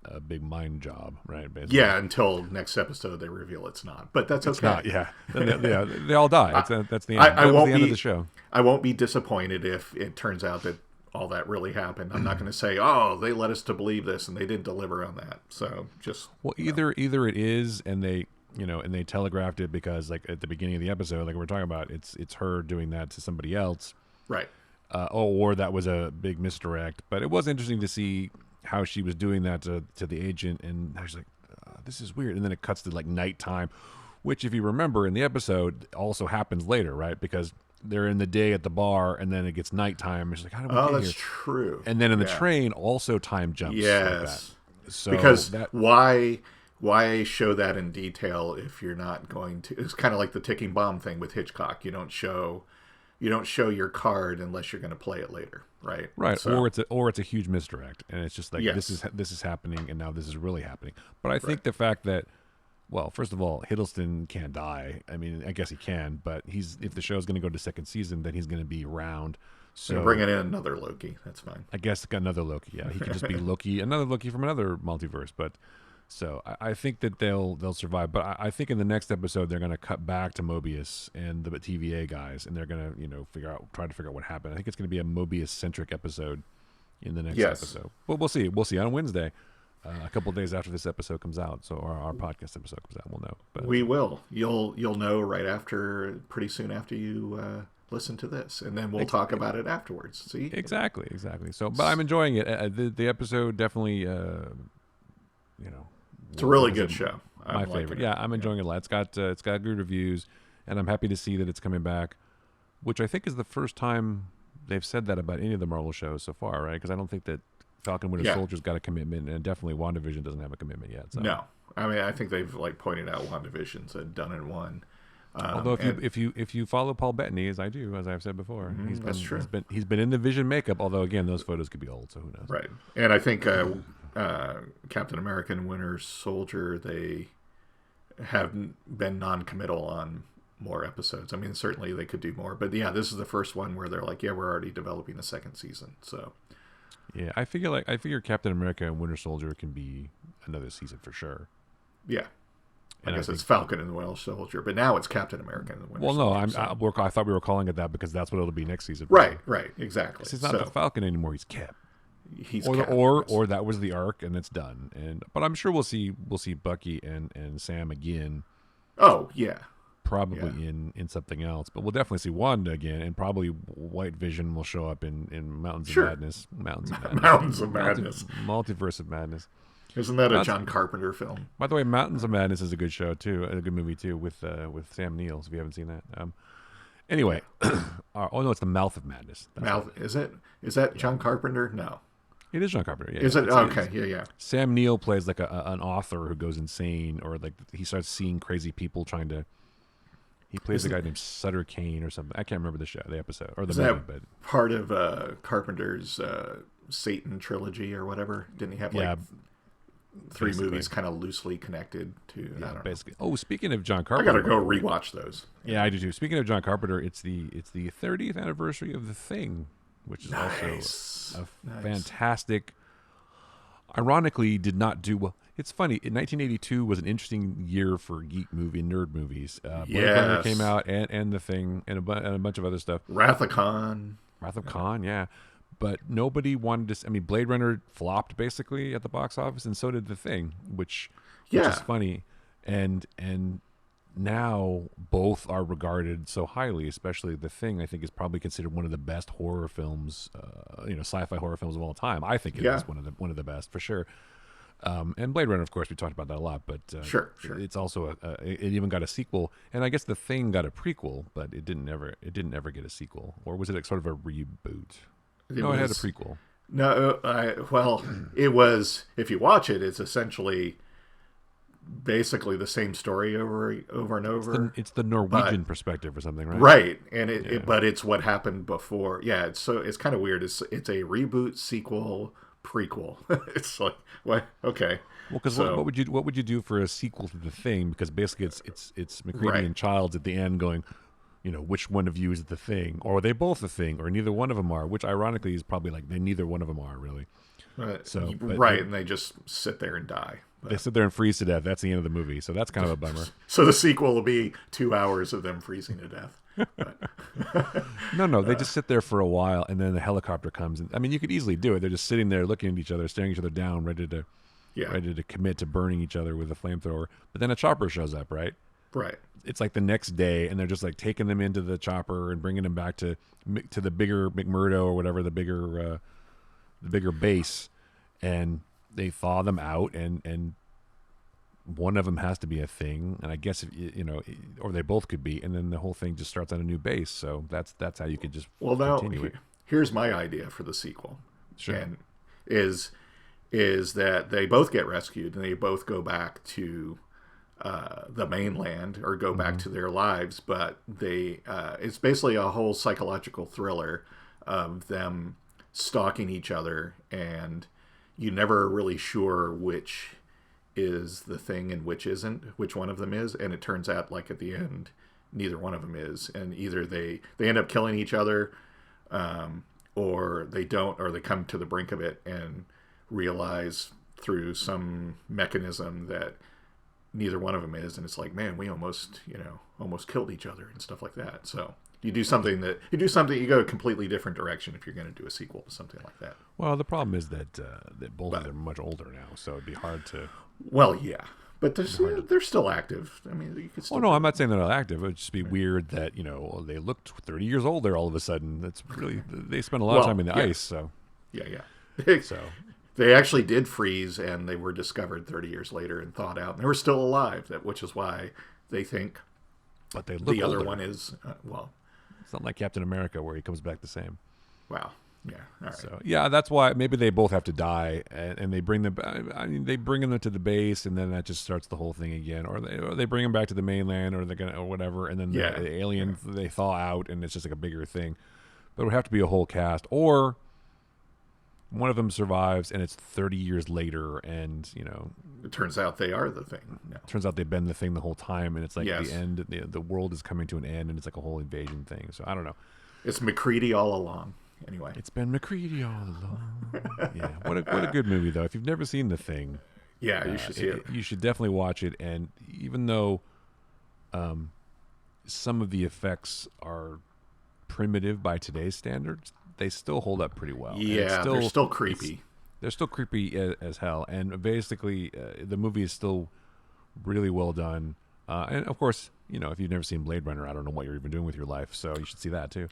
a big mind job, right? Basically. Yeah, until next episode they reveal it's not. But that's okay. It's not, yeah. They all die. That's the end. That was the end of the show. I won't be disappointed if it turns out that all that really happened. I'm not going to say, oh, they led us to believe this and they didn't deliver on that. So just either it is and they and they telegraphed it because like at the beginning of the episode, like we're talking about, it's her doing that to somebody else, right? Or that was a big misdirect. But it was interesting to see how she was doing that to the agent, and I was like, this is weird. And then it cuts to like nighttime, which if you remember in the episode also happens later, right? Because they're in the day at the bar, and then it gets nighttime. It's like, how do we get that's here? True. And then in the train, also time jumps. Yes. Like that. So because why show that in detail if you're not going to? It's kind of like the ticking bomb thing with Hitchcock. You don't show your card unless you're going to play it later, right? Right. So, or it's a huge misdirect, and it's just like this is happening, and now this is really happening. But I think the fact that, well, first of all, Hiddleston can't die. I mean, I guess he can, but if the show's going to go to second season, then he's going to be around. We're So bringing in another Loki. That's fine. I guess another Loki. Yeah, he could just be Loki, another Loki from another multiverse. But so I think that they'll survive. But I think in the next episode they're going to cut back to Mobius and the TVA guys, and they're going to try to figure out what happened. I think it's going to be a Mobius centric episode in the next Yes. episode. But we'll see. We'll see on Wednesday, a couple of days after this episode comes out. So our podcast episode comes out, we'll know. But We will. You'll know right after, pretty soon after you listen to this, and then we'll talk about it afterwards. See? Exactly. So, but I'm enjoying it. The episode definitely, It's a really good show. My favorite. Yeah, I'm enjoying it a lot. It's got good reviews, and I'm happy to see that it's coming back, which I think is the first time they've said that about any of the Marvel shows so far, right? Because I don't think that Falcon Winter Soldier's got a commitment, and definitely WandaVision doesn't have a commitment yet. So. No, I mean I think they've pointed out WandaVision's a done and one. Although if you follow Paul Bettany, as I do, as I've said before, that's true. He's been in the Vision makeup. Although again, those photos could be old, so who knows? Right, and I think Captain America and Winter Soldier, they have been non-committal on more episodes. I mean, certainly they could do more, but yeah, this is the first one where they're like, yeah, we're already developing the second season. So yeah, I figure Captain America and Winter Soldier can be another season for sure. Yeah. I guess it's Falcon and the Winter Soldier, but now it's Captain America and the Winter Soldier. I thought we were calling it that because that's what it'll be next season. Right, exactly. He's not the Falcon anymore. He's Cap. He's or that was the arc and it's done. But I'm sure we'll see Bucky and Sam again. Oh yeah, probably in something else. But we'll definitely see Wanda again, and probably White Vision will show up in Mountains of Madness. Mountains of Madness. Multiverse of Madness. Isn't that a John Carpenter film? By the way, Mountains of Madness is a good show too, a good movie too, with Sam Neill. If you haven't seen that, anyway, oh no, it's the Mouth of Madness. Is it? Is that John Carpenter? No, it is John Carpenter. Yeah, is it? Okay, yeah. Sam Neill plays like an author who goes insane, or like he starts seeing crazy people trying to. He plays a guy named Sutter Kane or something. I can't remember the episode or the movie, but part of Carpenter's Satan trilogy or whatever. Didn't he have three movies kind of loosely connected to? I don't know. Oh, speaking of John Carpenter, I gotta go rewatch those. Yeah, I do too. Speaking of John Carpenter, it's the 30th anniversary of The Thing, which is also a fantastic. Ironically, did not do well. It's funny. In 1982 was an interesting year for geek movie and nerd movies. Blade Runner came out, and The Thing, and a bunch of other stuff. Wrath of Khan, yeah. But nobody wanted to. I mean, Blade Runner flopped basically at the box office, and so did The Thing, which is funny. And now both are regarded so highly. Especially The Thing, I think, is probably considered one of the best horror films, sci-fi horror films of all time. I think it is one of the best for sure. And Blade Runner, of course, we talked about that a lot. But sure. It's also it even got a sequel, and I guess The Thing got a prequel, but it didn't ever get a sequel, or was it sort of a reboot? It had a prequel. No, it was. If you watch it, it's essentially basically the same story over and over. It's the Norwegian perspective or something, right? Right, and but it's what happened before. Yeah, it's kind of weird. It's a reboot, sequel, prequel. It's like what? Okay. Well, because what would you do for a sequel to The Thing? Because basically it's McCready and Childs at the end going, which one of you is the Thing, or are they both the Thing, or neither one of them are? Which ironically is probably like neither one of them are really. So and they just sit there and die. They sit there and freeze to death. That's the end of the movie. So that's kind of a bummer. So the sequel will be 2 hours of them freezing to death. No, they just sit there for a while, and then the helicopter comes. I mean, you could easily do it. They're just sitting there looking at each other, staring each other down, ready to commit to burning each other with a flamethrower. But then a chopper shows up, right? Right. It's like the next day, and they're just like taking them into the chopper and bringing them back to the bigger McMurdo or whatever, the bigger base, and they thaw them out, and one of them has to be a Thing, and I guess or they both could be, and then the whole thing just starts on a new base. So that's how you could just continue it. Here's my idea for the sequel. Sure. And is that they both get rescued and they both go back to the mainland or go back to their lives, but it's basically a whole psychological thriller of them stalking each other, and you're never really sure which is the Thing and which isn't, which one of them is, and it turns out like at the end neither one of them is, and either they end up killing each other, or they don't, or they come to the brink of it and realize through some mechanism that neither one of them is, and it's like, man, we almost killed each other and stuff like that. So you go a completely different direction if you're going to do a sequel to something like that. Well, the problem is that both of them are much older now, so it'd be hard to. Well, yeah, but they're still active. I mean, you could still. Oh no, I'm not saying they're not active. It would just be weird that they looked 30 years older all of a sudden. That's really they spent a lot of time in the ice. So yeah. So they actually did freeze, and they were discovered 30 years later and thawed out, and they were still alive. Which is why they think. But they look the older. other one is well. It's not like Captain America where he comes back the same. Wow. Yeah. All right. So yeah, that's why maybe they both have to die, and they bring them. I mean, they bring them to the base, and then that just starts the whole thing again. Or they bring them back to the mainland, or whatever, and then the alien they thaw out, and it's just like a bigger thing. But it would have to be a whole cast, or one of them survives, and it's 30 years later, and it turns out they are the thing. No. Turns out they've been the thing the whole time, and it's like the end. The world is coming to an end, and it's like a whole invasion thing. So I don't know. It's McCready all along. Anyway, it's been McCready all along. Yeah, what a good movie though. If you've never seen The Thing, yeah, you should see it. You should definitely watch it. And even though, some of the effects are primitive by today's standards, they still hold up pretty well. Yeah, they're still creepy. They're still creepy as hell. And basically, the movie is still really well done. And of course, if you've never seen Blade Runner, I don't know what you're even doing with your life. So you should see that too.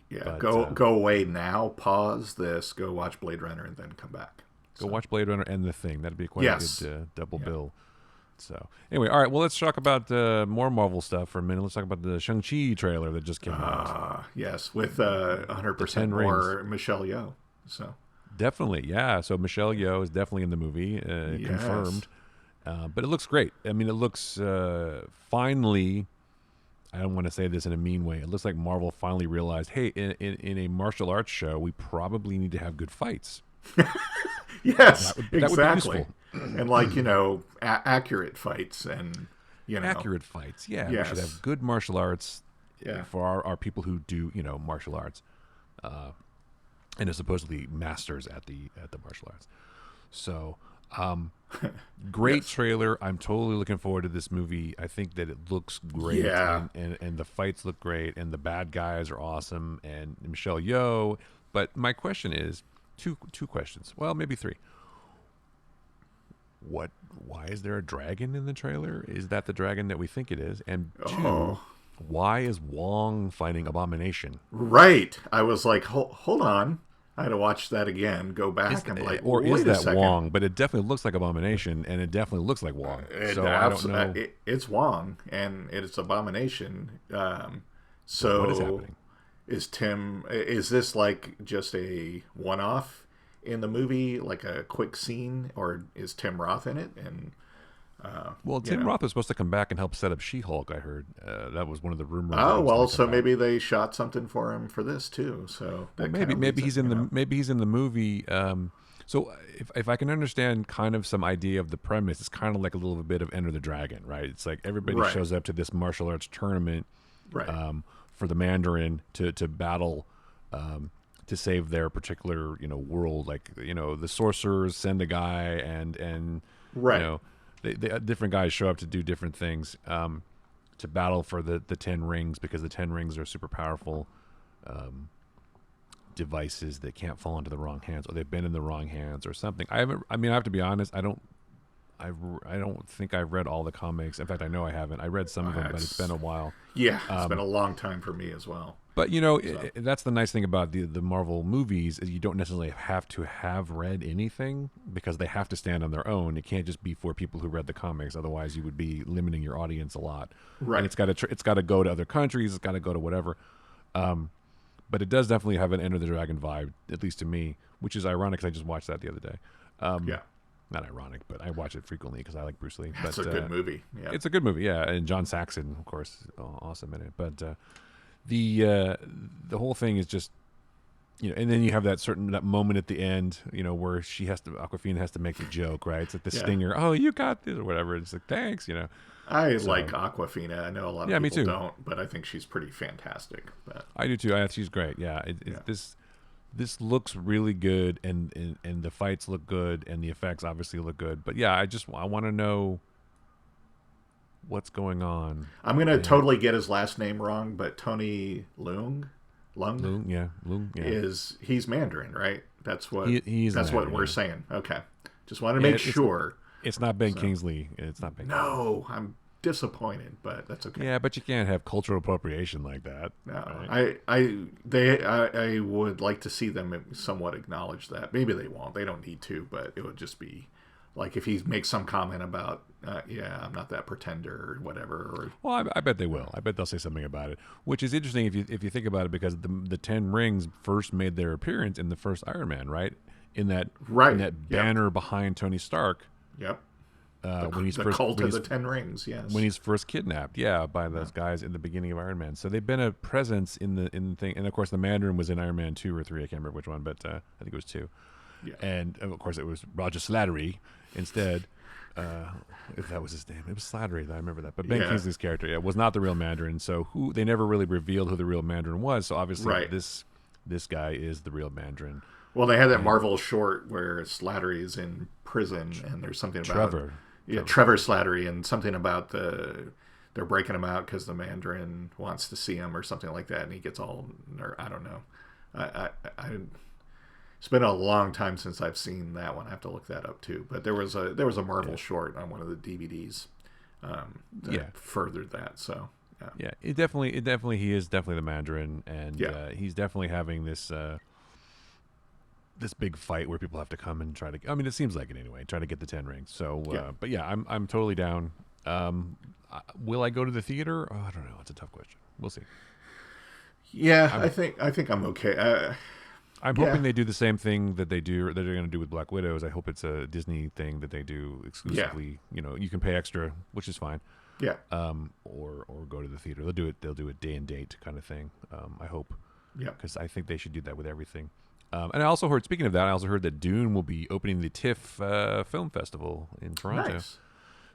Yeah, but, go away now. Pause this. Go watch Blade Runner and then come back. Go watch Blade Runner and The Thing. That'd be quite a good double bill. So anyway, all right. Well, let's talk about more Marvel stuff for a minute. Let's talk about the Shang-Chi trailer that just came out. Yes, with 100% more Michelle Yeoh. So definitely, yeah. So Michelle Yeoh is definitely in the movie, confirmed. But it looks great. I mean, it looks finally. I don't want to say this in a mean way. It looks like Marvel finally realized, hey, in a martial arts show, we probably need to have good fights. Yes, exactly. And accurate fights and accurate fights. Yeah, yes. We should have good martial arts for our people who do martial arts, and are supposedly masters at the martial arts. So. Great trailer. I'm totally looking forward to this movie. I think that it looks great, and the fights look great, and the bad guys are awesome, and Michelle Yeoh. But my question is two questions. Well, maybe three. Why is there a dragon in the trailer? Is that the dragon that we think it is? And two, why is Wong fighting Abomination? Right. I was like, hold on. I had to watch that again, go back, and like, or is that second. Wong? But it definitely looks like Abomination, and it definitely looks like Wong. So I don't know. It's Wong, and it's Abomination. So what is happening? Is this like just a one-off in the movie, like a quick scene, or is Tim Roth in it? And Tim Roth was supposed to come back and help set up She-Hulk. I heard that was one of the rumors. Oh well, so maybe they shot something for him for this too. So maybe he's in the movie. So if I can understand kind of some idea of the premise, it's kind of like a little bit of Enter the Dragon, right? It's like everybody shows up to this martial arts tournament, for the Mandarin to battle. To save their particular world, like the sorcerers send a guy and They different guys show up to do different things, to battle for the 10 rings, because the 10 rings are super powerful devices that can't fall into the wrong hands, or they've been in the wrong hands or something. I have to be honest. I don't think I've read all the comics. In fact, I know I haven't. I read some of them, but it's been a while. Yeah, it's been a long time for me as well. But that's the nice thing about the Marvel movies, is you don't necessarily have to have read anything, because they have to stand on their own. It can't just be for people who read the comics. Otherwise, you would be limiting your audience a lot. Right. And it's got to go to other countries. It's got to go to whatever. But it does definitely have an Enter the Dragon vibe, at least to me, which is ironic because I just watched that the other day. Not ironic, but I watch it frequently because I like Bruce Lee. It's a good movie. Yeah. It's a good movie, yeah. And John Saxon, of course, awesome in it. But the whole thing is just and then you have that moment at the end, where Aquafina has to make the joke, right? It's like the Yeah. stinger. Oh, you got this or whatever. It's like thanks. I like So Aquafina. I know a lot of yeah, me people too. don't, but I think she's pretty fantastic. But I do too. She's great. Yeah, yeah, this looks really good, and the fights look good, and the effects obviously look good. But yeah, I want to know what's going on. I'm gonna And totally get his last name wrong, but Tony Lung Loon, yeah. is he's Mandarin, right? He's That's what Mandarin, we're yeah. saying. Okay, just wanted to Yeah, make sure. it's not Ben So Kingsley. It's not Ben Kingsley. no, I'm disappointed, but that's okay. Yeah, but you can't have cultural appropriation like that, No, right? I would like to see them somewhat acknowledge that. Maybe they won't. They don't need to, but it would just be like if he makes some comment about, yeah, I'm not that pretender or whatever. Or Well, I bet they will. I bet they'll say something about it, which is interesting if you think about it, because the 10 rings first made their appearance in the first Iron Man, right? In that right, in that yep, banner behind Tony Stark, yep. when he's The first cult of the Ten Rings, yes. when he's first kidnapped, yeah, by those guys in the beginning of Iron Man. So they've been a presence in the thing, and of course the Mandarin was in Iron Man 2 or 3. I can't remember which one, but I think it was 2. Yeah. And of course it was Roger Slattery instead. If that was his name, it was Slattery. I remember that. But Ben Yeah. Kingsley's character, yeah, was not the real Mandarin. So they never really revealed who the real Mandarin was. So obviously Right. this guy is the real Mandarin. Well, they had that Marvel short where Slattery is in prison, and there's something about Trevor Slattery, and something about they're breaking him out because the Mandarin wants to see him or something like that, and he gets all I don't know. I it's been a long time since I've seen that one. I have to look that up too. But there was a Marvel short on one of the DVDs that furthered that. So yeah, it definitely he is definitely the Mandarin, and Yeah. he's definitely having this this big fight where people have to come and try to. I mean, it seems like it anyway. Try to get the 10 rings. So, but yeah, I'm totally down. Will I go to the theater? Oh, I don't know. It's a tough question. We'll see. yeah, I think I'm okay. I'm Yeah. hoping they do the same thing that they're going to do with Black Widows. I hope it's a Disney thing that they do exclusively. You can pay extra, which is fine. Yeah, Or go to the theater. They'll do it day and date kind of thing. I hope. yeah. Because I think they should do that with everything. And I also heard, speaking of that, that Dune will be opening the TIFF Film Festival in Toronto. Nice.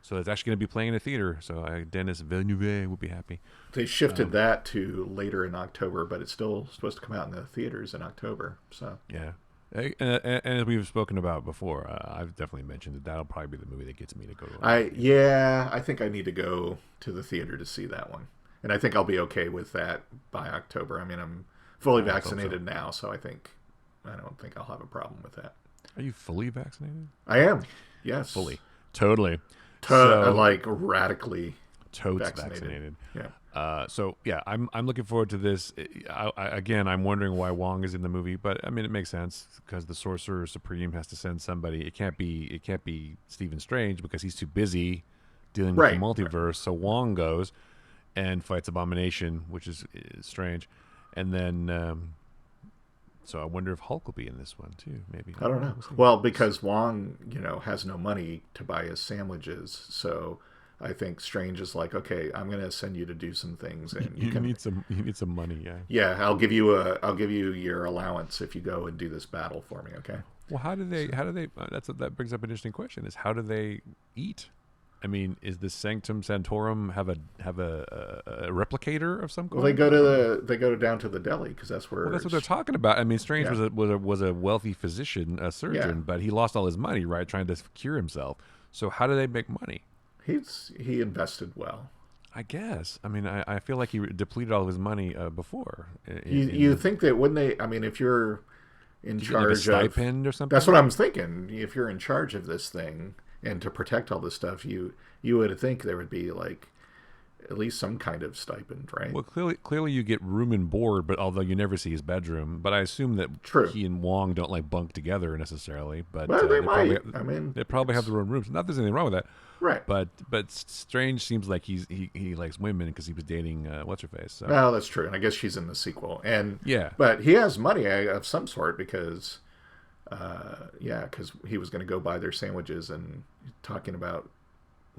So it's actually going to be playing in a theater. So Denis Villeneuve will be happy. They shifted that to later in October, but it's still supposed to come out in the theaters in October. So Yeah. And as we've spoken about before, I've definitely mentioned that that'll probably be the movie that gets me to go to I think I need to go to the theater to see that one, and I think I'll be okay with that by October. I mean, I'm fully vaccinated now, so I don't think I'll have a problem with that. Are you fully vaccinated? I am, yes, Fully. Totally. like radically Totes vaccinated. Yeah. So yeah, I'm looking forward to this. Again, I'm wondering why Wong is in the movie, but I mean it makes sense because the Sorcerer Supreme has to send somebody. It can't be Stephen Strange because he's too busy dealing with the multiverse. Right. So Wong goes and fights Abomination, which is strange, and then. So I wonder if Hulk will be in this one too. Maybe I don't know. Well, because Wong, has no money to buy his sandwiches, so I think Strange is like, okay, I'm going to send you to do some things, and you need some money, yeah. Yeah, I'll give you your allowance if you go and do this battle for me, okay? Well, how do they? That brings up an interesting question: is how do they eat? I mean, is the Sanctum Sanctorum have a replicator of some kind? Well, they go down to the deli because that's where. Well, that's what they're talking about. I mean, Strange was a wealthy physician, a surgeon, but he lost all his money, right, trying to cure himself. So how do they make money? He invested well. I guess. I mean, I feel like he depleted all of his money before. You think that wouldn't they? I mean, if you're in charge of a stipend or something, that's what I'm thinking. If you're in charge of this thing and to protect all this stuff, you would think there would be like at least some kind of stipend, right? Well, clearly you get room and board, but although you never see his bedroom, but I assume that he and Wong don't like bunk together necessarily. But they might. They probably have their own rooms. Not that there's anything wrong with that, right? But Strange seems like he likes women because he was dating what's her face. So. Well, that's true, and I guess she's in the sequel. And yeah, but he has money of some sort because. Because he was going to go buy their sandwiches and talking about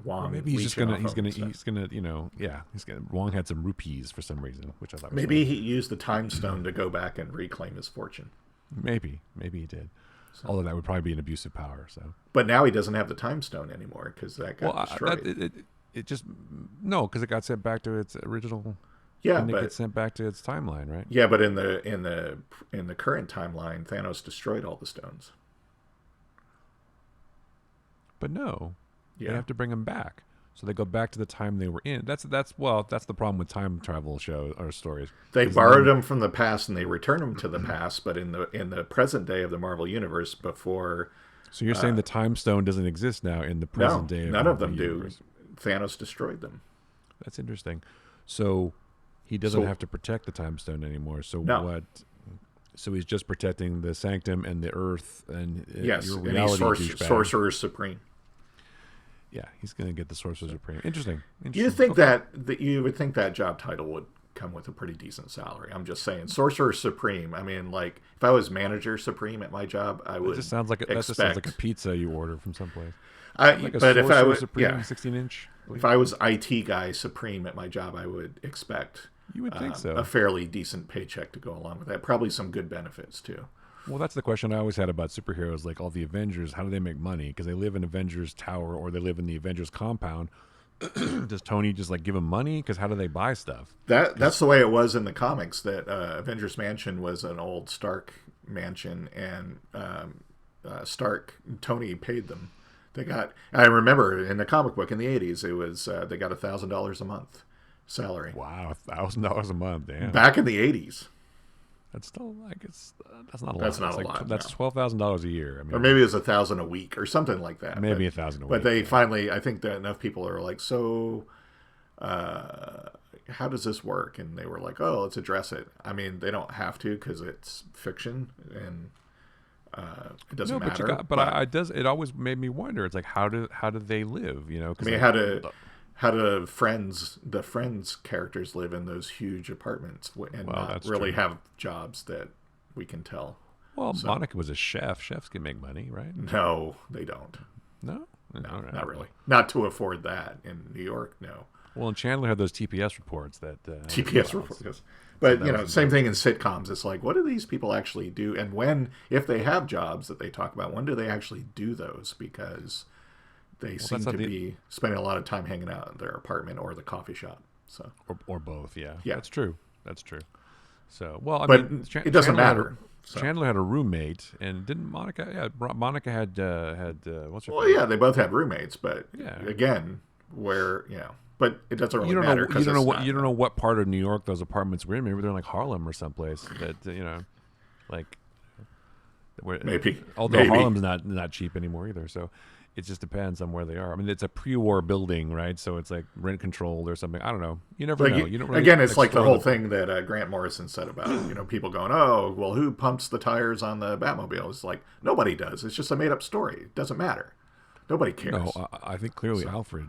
Wong Or maybe he's just leeching gonna off him and stuff. Wong had some rupees for some reason, which I thought was Maybe funny. he used the time stone to go back and reclaim his fortune. Maybe he did. Although that would probably be an abuse of power. So, But now he doesn't have the time stone anymore because that well, got destroyed. it just no, because it got sent back to its original. Yeah, Didn't it get but sent back to its timeline, right? in the current timeline, Thanos destroyed all the stones. But no, they Yeah, have to bring them back. So they go back to the time they were in. That's the problem with time travel show or stories. they Because borrowed then, them from the past and they return them to the past. But in the present day of the Marvel universe, before so you're saying the time stone doesn't exist now in the present no, day of none of Marvel them do. universe. Thanos destroyed them. That's interesting. So he doesn't So have to protect the time stone anymore. So no, what? So he's just protecting the sanctum and the earth and yes, your and he's reality, douchebag. sorcerer supreme. Yeah, he's gonna get the sorcerer supreme. Interesting. You Interesting. think Okay. that you would think that job title would come with a pretty decent salary. I'm just saying, sorcerer supreme. I mean, like if I was manager supreme at my job, I That would just sounds like that just sounds like a pizza you order from someplace. Like a But if I sorcerer would, supreme yeah, 16-inch, if please. I was IT guy supreme at my job, I would expect You would think a so. fairly decent paycheck to go along with that. Probably some good benefits too. Well, that's the question I always had about superheroes. Like all the Avengers, how do they make money? Because they live in Avengers Tower or they live in the Avengers compound. Does Tony just like give them money? Because how do they buy stuff? That's the way it was in the comics. That Avengers Mansion was an old Stark mansion, and Stark Tony paid them. They got. I remember in the comic book in the '80s, it was they got $1,000 a month salary Wow, $1,000 a month. Damn, back in the '80s. that's still like that's not a lot. That's That's not a like lot. that's No. $12,000 a year. I Or mean, maybe it was 1,000 a week or something like that. maybe 1,000 a But week. they Yeah. finally, I think that enough people are like, so how does this work? And they were like, oh, let's address it. I mean, they don't have to because it's fiction and it doesn't No, but matter. I does. It always made me wonder. It's like how do they live? You know, I because mean, like how do the friends characters live in those huge apartments and well, not that's really true. have jobs that we can tell? Well, So Monica was a chef. Chefs can make money, right? no, they don't. No, No, all right. not really. Not to afford that in New York. No. Well, and Chandler had those TPS reports that TPS well, report. Yes. so But that was same thing in embarrassing. sitcoms. It's like, what do these people actually do? And when, if they have jobs that they talk about, when do they actually do those? Because they Well, seem that's not to the be spending a lot of time hanging out in their apartment or the coffee shop. So or both. Yeah, yeah, that's true. That's true. So, well, I but mean, it doesn't Chandler had a matter. So Chandler had a roommate, and didn't Monica? Yeah, Monica had what's her well, face? yeah, they both have roommates, but Yeah, again, but it doesn't really matter because it's not. you don't know what part of New York those apartments were in. Maybe they're in like Harlem or someplace that like where. Maybe, Although maybe. Harlem's not cheap anymore either, so it just depends on where they are. I mean, it's a pre-war building, right? So it's like rent controlled or something. I don't know. You never Like know. You don't really again, it's like the explore whole thing that Grant Morrison said about people going, "Oh, well, who pumps the tires on the Batmobile?" It's like nobody does. It's just a made up story. It doesn't matter. Nobody No, cares. I think clearly Alfred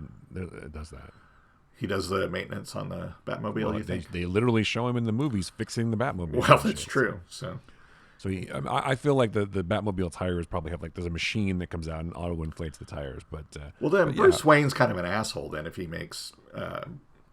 does that. He does the maintenance on the Batmobile. Well, You think? they literally show him in the movies fixing the Batmobile. Well, and that's shit, true. So So I feel like the Batmobile tires probably have like there's a machine that comes out and auto inflates the tires. well, then But yeah, Bruce Wayne's kind of an asshole. Then if he makes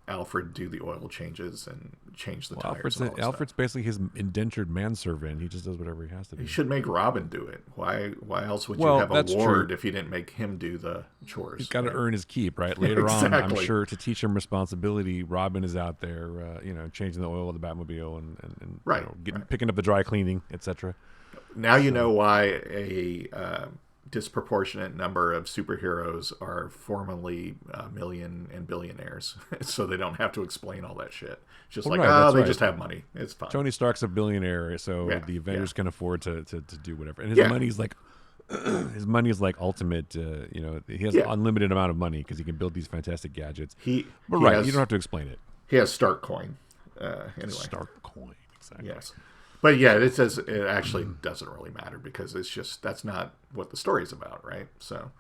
Alfred do the oil changes and change the well, tires and all that Alfred's stuff. basically his indentured manservant. He just does whatever he has to He do. should make Robin do it. Why else would you Well, have a that's true. ward if you didn't make him do the chores? He's got to right? earn his keep, right? Later on, I'm Exactly. sure to teach him responsibility, Robin is out there, changing the oil of the Batmobile and Right, right. picking up the dry cleaning, etc. Now you know why a disproportionate number of superheroes are formerly million and billionaires, so they don't have to explain all that shit. Just Well, like, right, that's they right. just have money. It's fine. Tony Stark's a billionaire, so Yeah, the Avengers yeah. can afford to do whatever. And his Yeah. money's like his money is like ultimate. He has Yeah. unlimited amount of money because he can build these fantastic gadgets. He But he right, has, you don't have to explain it. he has Stark coin. Anyway, Stark coin, exactly. yes, but yeah, it actually doesn't really matter because that's not what the story's about, right? So.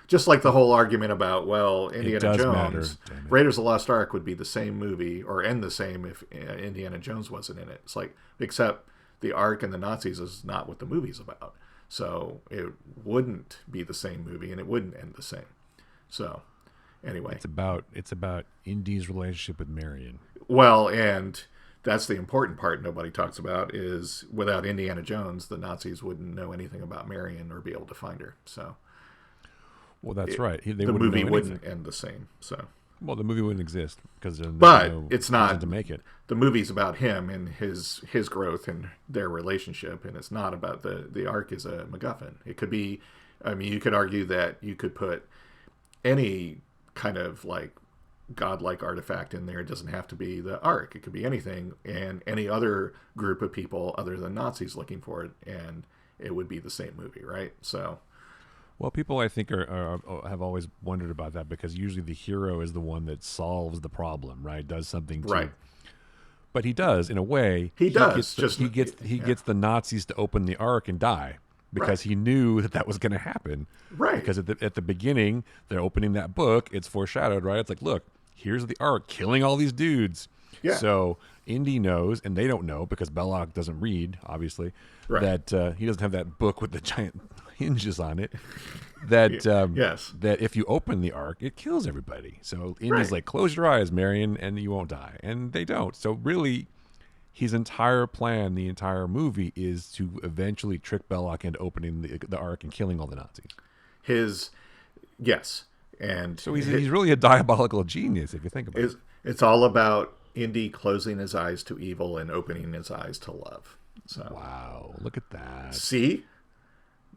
Just like the whole argument about, well, Indiana does matter, Jones, damn it. Raiders of the Lost Ark would be the same movie or end the same if Indiana Jones wasn't in it. It's like, except the Ark and the Nazis is not what the movie's about. So it wouldn't be the same movie and it wouldn't end the same. So, Anyway, it's about Indy's relationship with Marion. well, and that's the important part nobody talks about is without Indiana Jones, the Nazis wouldn't know anything about Marion or be able to find her. So Well, that's right. They the wouldn't movie know anything. wouldn't end the same. So, Well, the movie wouldn't exist because there's but no it's reason not to make it. the movie's about him and his growth and their relationship, and it's not about the arc is a MacGuffin. It could be. I mean, you could argue that you could put any kind of like godlike artifact in there. It doesn't have to be the Ark. It could be anything and any other group of people other than Nazis looking for it, and it would be the same movie, right? So, Well, people I think have always wondered about that because usually the hero is the one that solves the problem, right? Does something to, right. but he does in a way. He does. He gets the Nazis to open the Ark and die because he knew that was going to happen. Right. Because at the beginning they're opening that book. It's foreshadowed, right? It's like, look, here's the Ark killing all these dudes. Yeah. So Indy knows, and they don't know because Belloc doesn't read, obviously, that he doesn't have that book with the giant hinges on it. That yes. that if you open the Ark, it kills everybody. So Indy's like, close your eyes, Marion, and you won't die. And they don't. So really, his entire plan, the entire movie, is to eventually trick Belloc into opening the Ark and killing all the Nazis. Yes. And so he's really a diabolical genius if you think about it. It's all about Indy closing his eyes to evil and opening his eyes to love. So Wow, look at that. See?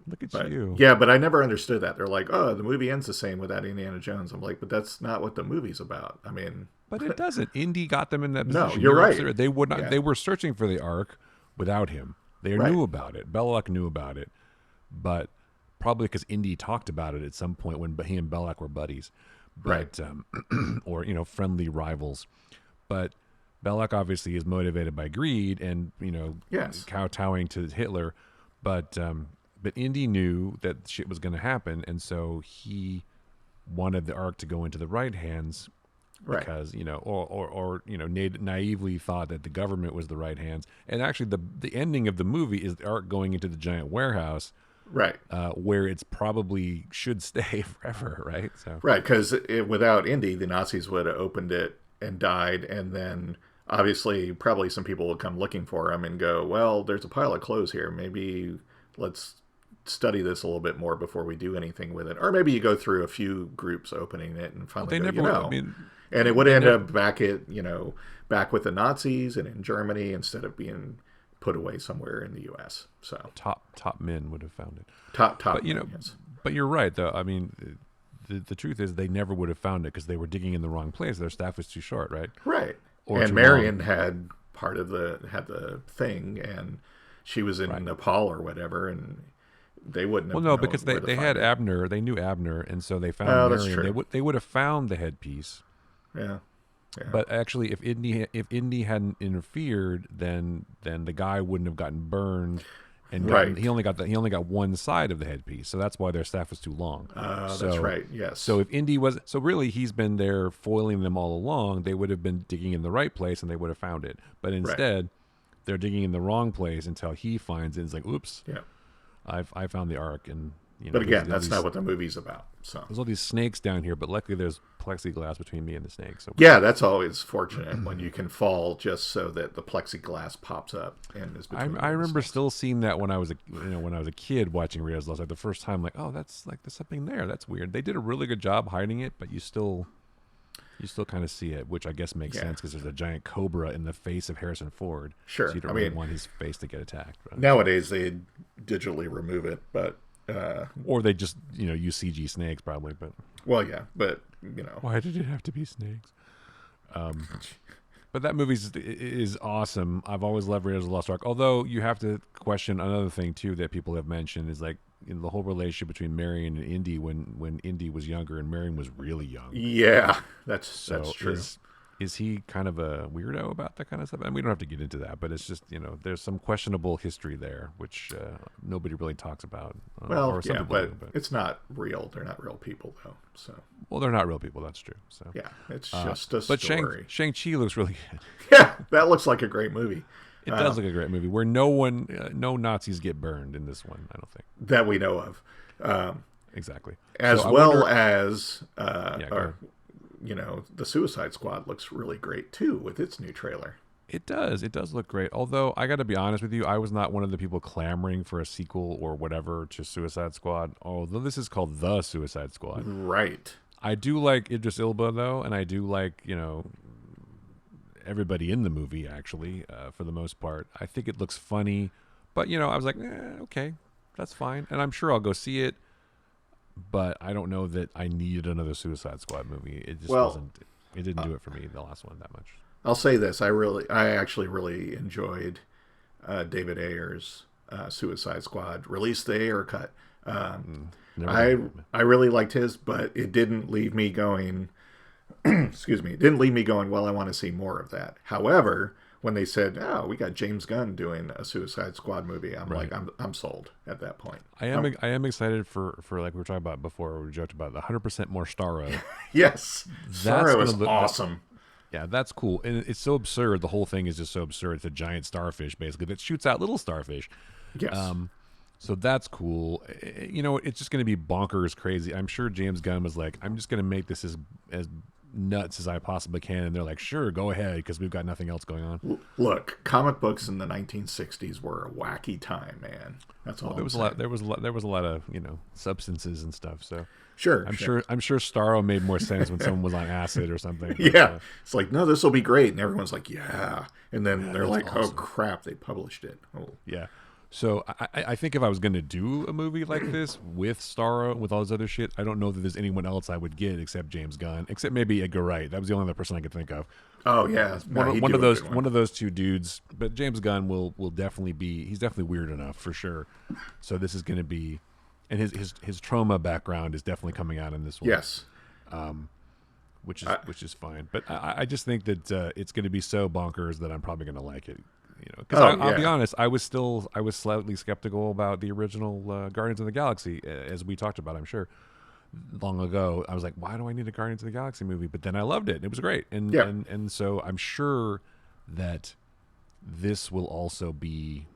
Look at you. Yeah, but I never understood that. They're like, oh, the movie ends the same without Indiana Jones. I'm like, but that's not what the movie's about. I mean, but it doesn't. Indy got them in that position. No, you're right. They would not. Yeah. They were searching for the Ark without him. They knew about it. Belloc knew about it, but probably because Indy talked about it at some point when he and Belloc were buddies, but or friendly rivals. But Belloc obviously is motivated by greed and kowtowing to Hitler, but Indy knew that shit was going to happen, and so he wanted the Ark to go into the right hands. Right. Because naively thought that the government was the right hands, and actually the ending of the movie is the Ark going into the giant warehouse, right, where it's probably should stay forever, right? So right, because without Indy, the Nazis would have opened it and died, and then obviously probably some people would come looking for him and go, well, there's a pile of clothes here. Maybe let's study this a little bit more before we do anything with it, or maybe you go through a few groups opening it and finally and it would end up back with the Nazis and in Germany instead of being put away somewhere in the U.S. So top men would have found it. Top, but yes. But you're right, though. I mean, the truth is they never would have found it because they were digging in the wrong place. Their staff was too short, right? Right. Or and Marion had the thing, and she was in Nepal or whatever, and they wouldn't have. Well, no, because they had Abner. They knew Abner, and so they found Marion. That's true. They would have found the headpiece. Yeah. But actually, if Indy hadn't interfered, then the guy wouldn't have gotten burned, and he only got one side of the headpiece. So that's why their staff was too long. That's right. Yes. So if Indy really he's been there foiling them all along. They would have been digging in the right place, and they would have found it. But instead, they're digging in the wrong place until he finds it. It's like, oops, I found the Ark, and but again, that's not what the movie's about. So there's all these snakes down here, but luckily there's plexiglass between me and the snake. So that's always fortunate when you can fall just so that the plexiglass pops up and is between. I remember still seeing that when I was a kid watching Raiders Lost. Like the first time, like, oh, that's like there's something there. That's weird. They did a really good job hiding it, but you still kind of see it, which I guess makes sense because there's a giant cobra in the face of Harrison Ford. Sure, so you don't really want his face to get attacked. Right? Nowadays they digitally remove it, but. Or they just use CG snakes probably, but but why did it have to be snakes? But that movie is awesome. I've always loved Raiders of the Lost Ark. Although you have to question another thing too that people have mentioned is like the whole relationship between Marion and Indy when Indy was younger and Marion was really young. Yeah, that's true. Is he kind of a weirdo about that kind of stuff? And we don't have to get into that, but it's just, there's some questionable history there, which nobody really talks about. But it's not real. They're not real people, though. So. Well, they're not real people. That's true. So. Yeah, it's just a but story. Shang-Chi looks really good. Yeah, that looks like a great movie. It does look like a great movie where no Nazis get burned in this one, I don't think. That we know of. Exactly. As the Suicide Squad looks really great too with its new trailer. It does. It does look great. Although I got to be honest with you, I was not one of the people clamoring for a sequel or whatever to Suicide Squad. Although this is called The Suicide Squad. Right. I do like Idris Elba though, and I do like everybody in the movie actually for the most part. I think it looks funny, but I was like, okay, that's fine, and I'm sure I'll go see it. But I don't know that I needed another Suicide Squad movie. It just wasn't. It didn't do it for me, the last one, that much. I'll say this: I actually really enjoyed David Ayer's Suicide Squad. Release the Ayer cut. I really liked his, but it didn't leave me going. Excuse me. It didn't leave me going, well, I want to see more of that. However, when they said, "Oh, we got James Gunn doing a Suicide Squad movie," I'm like, I'm sold at that point. I am excited for like we were talking about before. We joked about the 100% more Starro. Yes, Starro is awesome. Yeah, that's cool, and it's so absurd. The whole thing is just so absurd. It's a giant starfish, basically, that shoots out little starfish. Yes. So that's cool. It's just going to be bonkers crazy. I'm sure James Gunn was like, I'm just going to make this as nuts as I possibly can. And they're like, sure, go ahead, because we've got nothing else going on. Look, comic books in the 1960s were a wacky time, man. That's all. There was a lot of substances and stuff. So sure, I'm sure Starro made more sense when someone was on acid or something. But, yeah, it's like, no, this will be great, and everyone's like, yeah, and then they're like, awesome. Oh crap, they published it. Oh yeah. So I think if I was going to do a movie like this with Starro, with all this other shit, I don't know that there's anyone else I would get except James Gunn, except maybe Edgar Wright. That was the only other person I could think of. Oh yeah, one of those two dudes. But James Gunn will definitely be. He's definitely weird enough for sure. So this is going to be, and his trauma background is definitely coming out in this one. Yes. Which is fine. But I just think that it's going to be so bonkers that I'm probably going to like it. Because I'll be honest, I was slightly skeptical about the original Guardians of the Galaxy, as we talked about, I'm sure, long ago. I was like, why do I need a Guardians of the Galaxy movie? But then I loved it. It was great. And so I'm sure that this will also be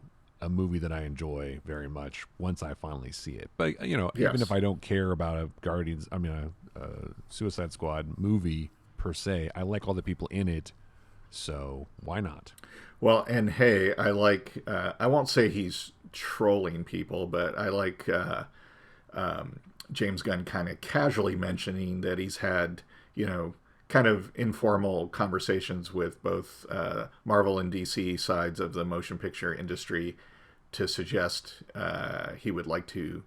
a movie that I enjoy very much once I finally see it. But, even if I don't care about a Suicide Squad movie per se, I like all the people in it. So why not? Well, and hey, I like, I won't say he's trolling people, but I like James Gunn kind of casually mentioning that he's had, kind of informal conversations with both Marvel and DC sides of the motion picture industry to suggest he would like to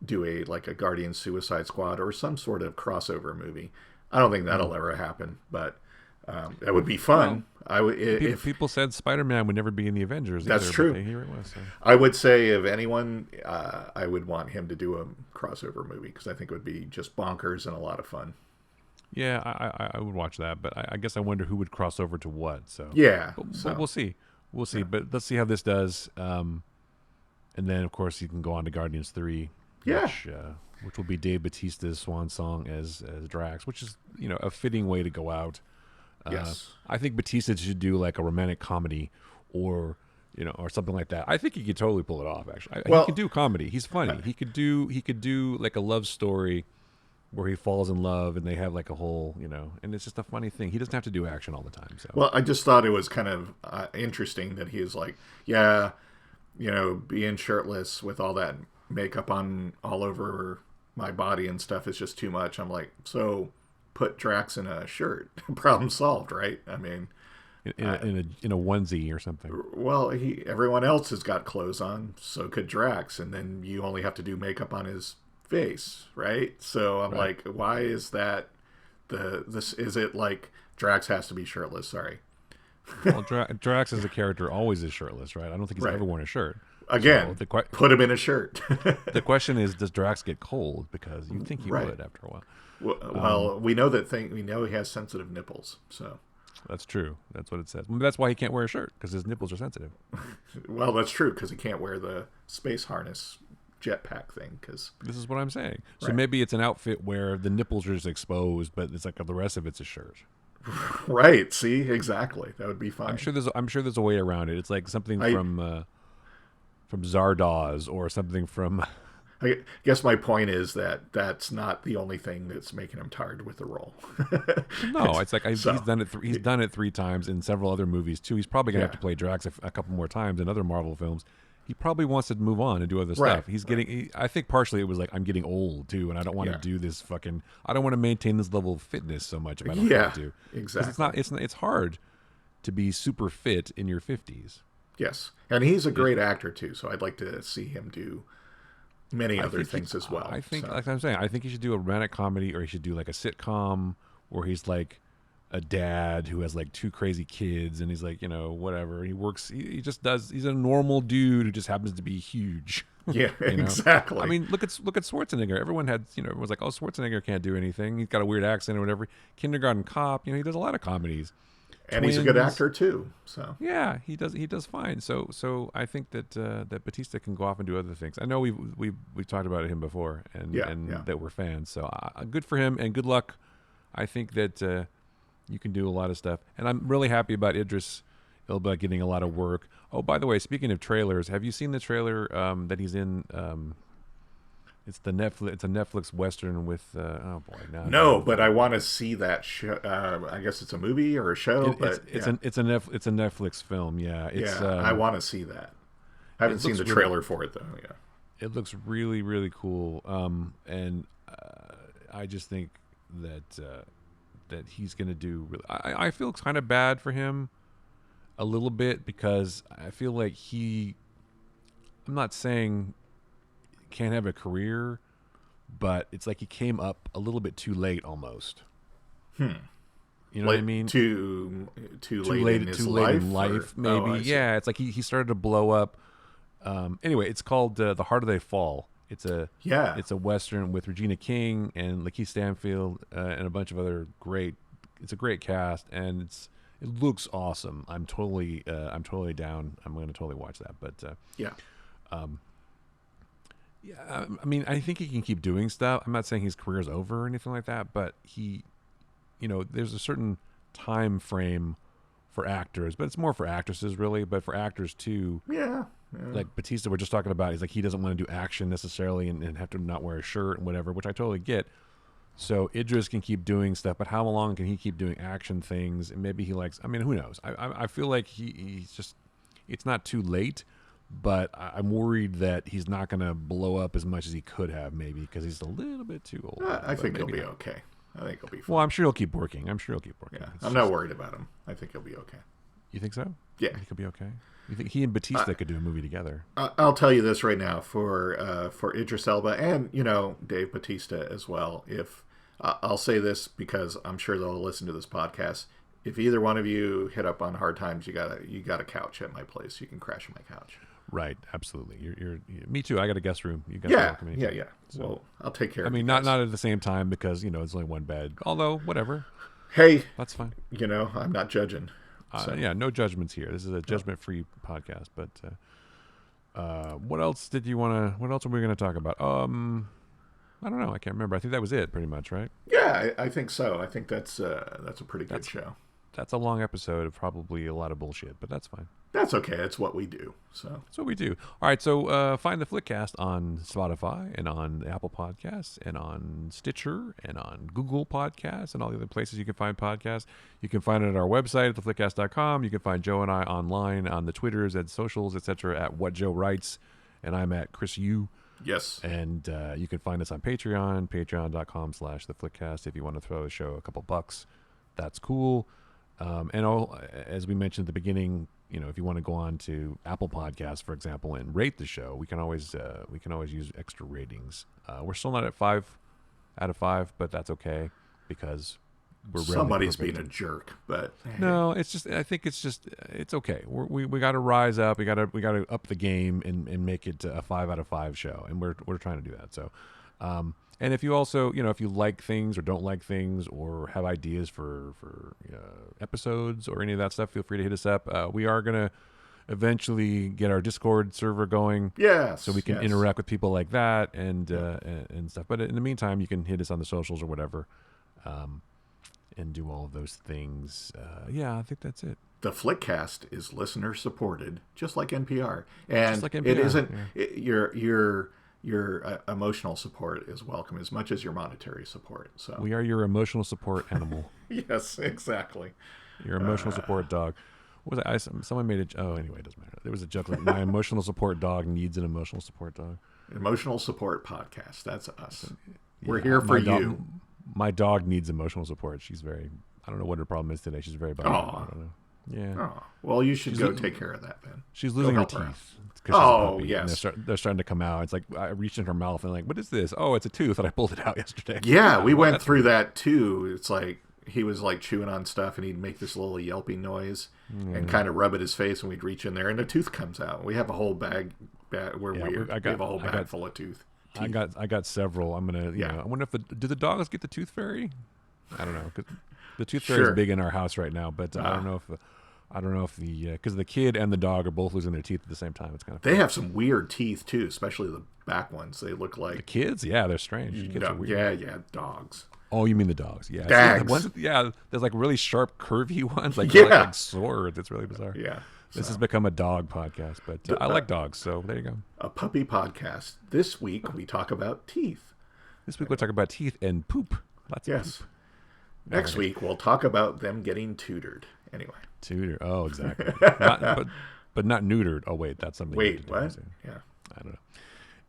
do a Guardian Suicide Squad or some sort of crossover movie. I don't think that'll ever happen, but that would be fun. Well, people said Spider-Man would never be in the Avengers. That's true. But here it was. So. I would say, if anyone, I would want him to do a crossover movie because I think it would be just bonkers and a lot of fun. Yeah, I would watch that, but I guess I wonder who would cross over to what. So yeah, but we'll see. Yeah. But let's see how this does. And then, of course, you can go on to Guardians 3, which will be Dave Bautista's swan song as Drax, which is a fitting way to go out. Yes. I think Bautista should do like a romantic comedy or something like that. I think he could totally pull it off, actually. He could do comedy. He's funny. He could do like a love story where he falls in love and they have like a whole, and it's just a funny thing. He doesn't have to do action all the time. So. Well, I just thought it was kind of interesting that he was like, being shirtless with all that makeup on all over my body and stuff is just too much. I'm like, so put Drax in a shirt. Problem solved, right? I mean, in a onesie or something. Well, everyone else has got clothes on, so could Drax, and then you only have to do makeup on his face, right? So I'm like, why is that? Is it like Drax has to be shirtless? Sorry. Well, Drax as a character always is shirtless, right? I don't think he's ever worn a shirt. Again, so put him in a shirt. The question is, does Drax get cold? Because you think he would after a while. Well, we know he has sensitive nipples, so. That's true. That's what it says. Maybe that's why he can't wear a shirt, because his nipples are sensitive. Well, that's true, because he can't wear the space harness jetpack thing. Cause... This is what I'm saying. So maybe it's an outfit where the nipples are just exposed, but it's like the rest of it's a shirt. Right. See, exactly. That would be fine. I'm sure there's a way around it. It's like something from Zardoz or something from I guess my point is that that's not the only thing that's making him tired with the role. No, it's like he's So, done it. He's done it 3 times in several other movies too. He's probably gonna have yeah, to play Drax a couple more times in other Marvel films. He probably wants to move on and do other right, stuff. He's right, getting. I think partially it was like I'm getting old too, and I don't want to yeah, do this fucking. I don't want to maintain this level of fitness so much if I don't have yeah, to, because it's exactly. not. It's hard to be super fit in your 50s. Yes, and he's a great actor too. So I'd like to see him do many I other think things as well. I think So like I'm saying, I think he should do a romantic comedy, or he should do like a sitcom where he's like a dad who has like 2 crazy kids, and he's like, whatever. He works. He just does. He's a normal dude who just happens to be huge. yeah, you know. I exactly. mean, look at Schwarzenegger. Everyone had, everyone's like, oh, Schwarzenegger can't do anything. He's got a weird accent or whatever. Kindergarten Cop. He does a lot of comedies. And he's a good Twins. actor too. So Yeah, he does fine. So I think that Batista can go off and do other things. I know we've talked about him before, and yeah, yeah. and that we're fans. So good for him and good luck. I think that you can do a lot of stuff, and I'm really happy about Idris Elba getting a lot of work. Oh, by the way, speaking of trailers, have you seen the trailer that he's in? It's the Netflix. It's a Netflix Western with. Oh boy, now I'm No, having but trouble. I want to see that show. I guess it's a movie or a show, It's but yeah, it's a Netflix film. Yeah, it's yeah, I want to see that. I haven't it seen looks the really trailer for it though. Yeah, it looks really really cool. And I just think that he's gonna do. Really, I feel kind of bad for him a little bit because I feel like I'm not saying can't have a career, but it's like he came up a little bit too late almost. You know what I late mean? too late in his Too late in life, or life, oh, maybe. I see. Yeah, it's like he started to blow up. Anyway, it's called The Harder They Fall. Yeah, It's a western with Regina King and Lakeith Stanfield and a bunch of other great. It's a great cast and it looks awesome. I'm totally down. I'm going to totally watch that. But yeah, yeah, I mean, I think he can keep doing stuff. I'm not saying his career's over or anything like that, but there's a certain time frame for actors, but it's more for actresses really. But for actors too, yeah, yeah. like Batista, we're just talking about. He's like he doesn't want to do action necessarily and have to not wear a shirt and whatever, which I totally get. So Idris can keep doing stuff, but how long can he keep doing action things? And maybe he likes. I mean, who knows? I feel like he's just. It's not too late, but I'm worried that he's not going to blow up as much as he could have, maybe because he's a little bit too old. Now, I but think he'll maybe be not. okay. I think he'll be Well, fine. I'm sure he'll keep working. I'm sure he'll keep working. Yeah, It's I'm not just, worried about him. I think he'll be okay. you think so? Yeah, You think he'll be okay? You think he and Batista could do a movie together? I'll tell you this right now for Idris Elba and Dave Batista as well. If I'll say this because I'm sure they'll listen to this podcast. If either one of you hit up on hard times, you got a couch at my place. You can crash on my couch. Right, absolutely. Me too. I got a guest room. You guys are Yeah, welcome yeah, anytime. yeah. So, Well, I'll take care I of mean, you not guys. not at the same time because it's only one bed. Although, whatever, Hey, that's fine. I'm not judging. So Yeah, no judgments here. This is a judgment-free podcast. But what else did you want to? What else are we going to talk about? I don't know. I can't remember. I think that was it, pretty much, right? yeah, I think so. I think that's a pretty good That's show. that's a long episode of probably a lot of bullshit, but that's fine. That's okay. That's what we do. So That's what we do. All right, so find the Flickcast on Spotify and on Apple Podcasts and on Stitcher and on Google Podcasts and all the other places you can find podcasts. You can find it at our website at theflickcast.com. You can find Joe and I online on the Twitters and socials, etc. at What Joe Writes, and I'm at Chris U. yes, And you can find us on Patreon, patreon.com/theflickcast. If you want to throw the show a couple bucks, that's cool. As we mentioned at the beginning, if you want to go on to Apple Podcasts, for example, and rate the show, we can always use extra ratings. We're still not at 5 out of 5, but that's okay because we're rarely somebody's perfect. being a jerk, but No, it's just. I think it's okay. We got to rise up. We got to up the game and make it a 5 out of 5 show, and we're trying to do that. So, and if you also if you like things or don't like things or have ideas for episodes or any of that stuff, feel free to hit us up. We are gonna eventually get our Discord server going. yes, So we can yes. interact with people like that and stuff. But in the meantime, you can hit us on the socials or whatever. And do all of those things. Yeah, I think that's it. The Flickcast is listener supported, just like NPR, and Just like NPR, it isn't. yeah. Your your emotional support is welcome as much as your monetary support. So We are your emotional support animal. yes, exactly. Your emotional support dog. What was it? Someone made a. Oh, anyway, it doesn't matter. There was a joke like, my emotional support dog needs an emotional support dog. Emotional support podcast. That's us. We're Yeah, here for you. My dog needs emotional support. She's very. I don't know what her problem is today. She's very bad. I don't know. Yeah. Oh, well, you should go take care of that then. She's losing her help her teeth. 'Cause she's a puppy, yes. and they're starting to come out. It's like I reached in her mouth and like, what is this? Oh, it's a tooth, and I pulled it out yesterday. Yeah, we went through that too. It's like he was like chewing on stuff, and he'd make this little yelping noise and kind of rub at his face, and we'd reach in there, and a tooth comes out. We have a whole bag where we have a whole bag full of teeth. I got several. I'm gonna. You know, I wonder if do the dogs get the tooth fairy? I don't know, because the tooth fairy is big in our house right now, but I don't know if the because the kid and the dog are both losing their teeth at the same time. It's kind of they have some weird teeth too, especially the back ones. They look like the kids. Yeah, they're strange. Kids are weird. Yeah, dogs. Oh, you mean the dogs? Yeah, Dags. Ones, yeah. There's like really sharp, curvy ones, like like swords. It's really bizarre. Yeah. This has become a dog podcast, but I like dogs, so there you go. A puppy podcast. This week we talk about teeth. This week we'll talk about teeth and poop. Lots of poop. Next week we'll talk about them getting tutored. Anyway. Tutor. Oh, exactly. but not neutered. Oh, wait, that's something. Wait, what? Yeah. I don't know.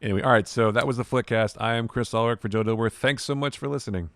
Anyway, all right. So that was the Flickcast. I am Chris Ulrich for Joe Dilworth. Thanks so much for listening.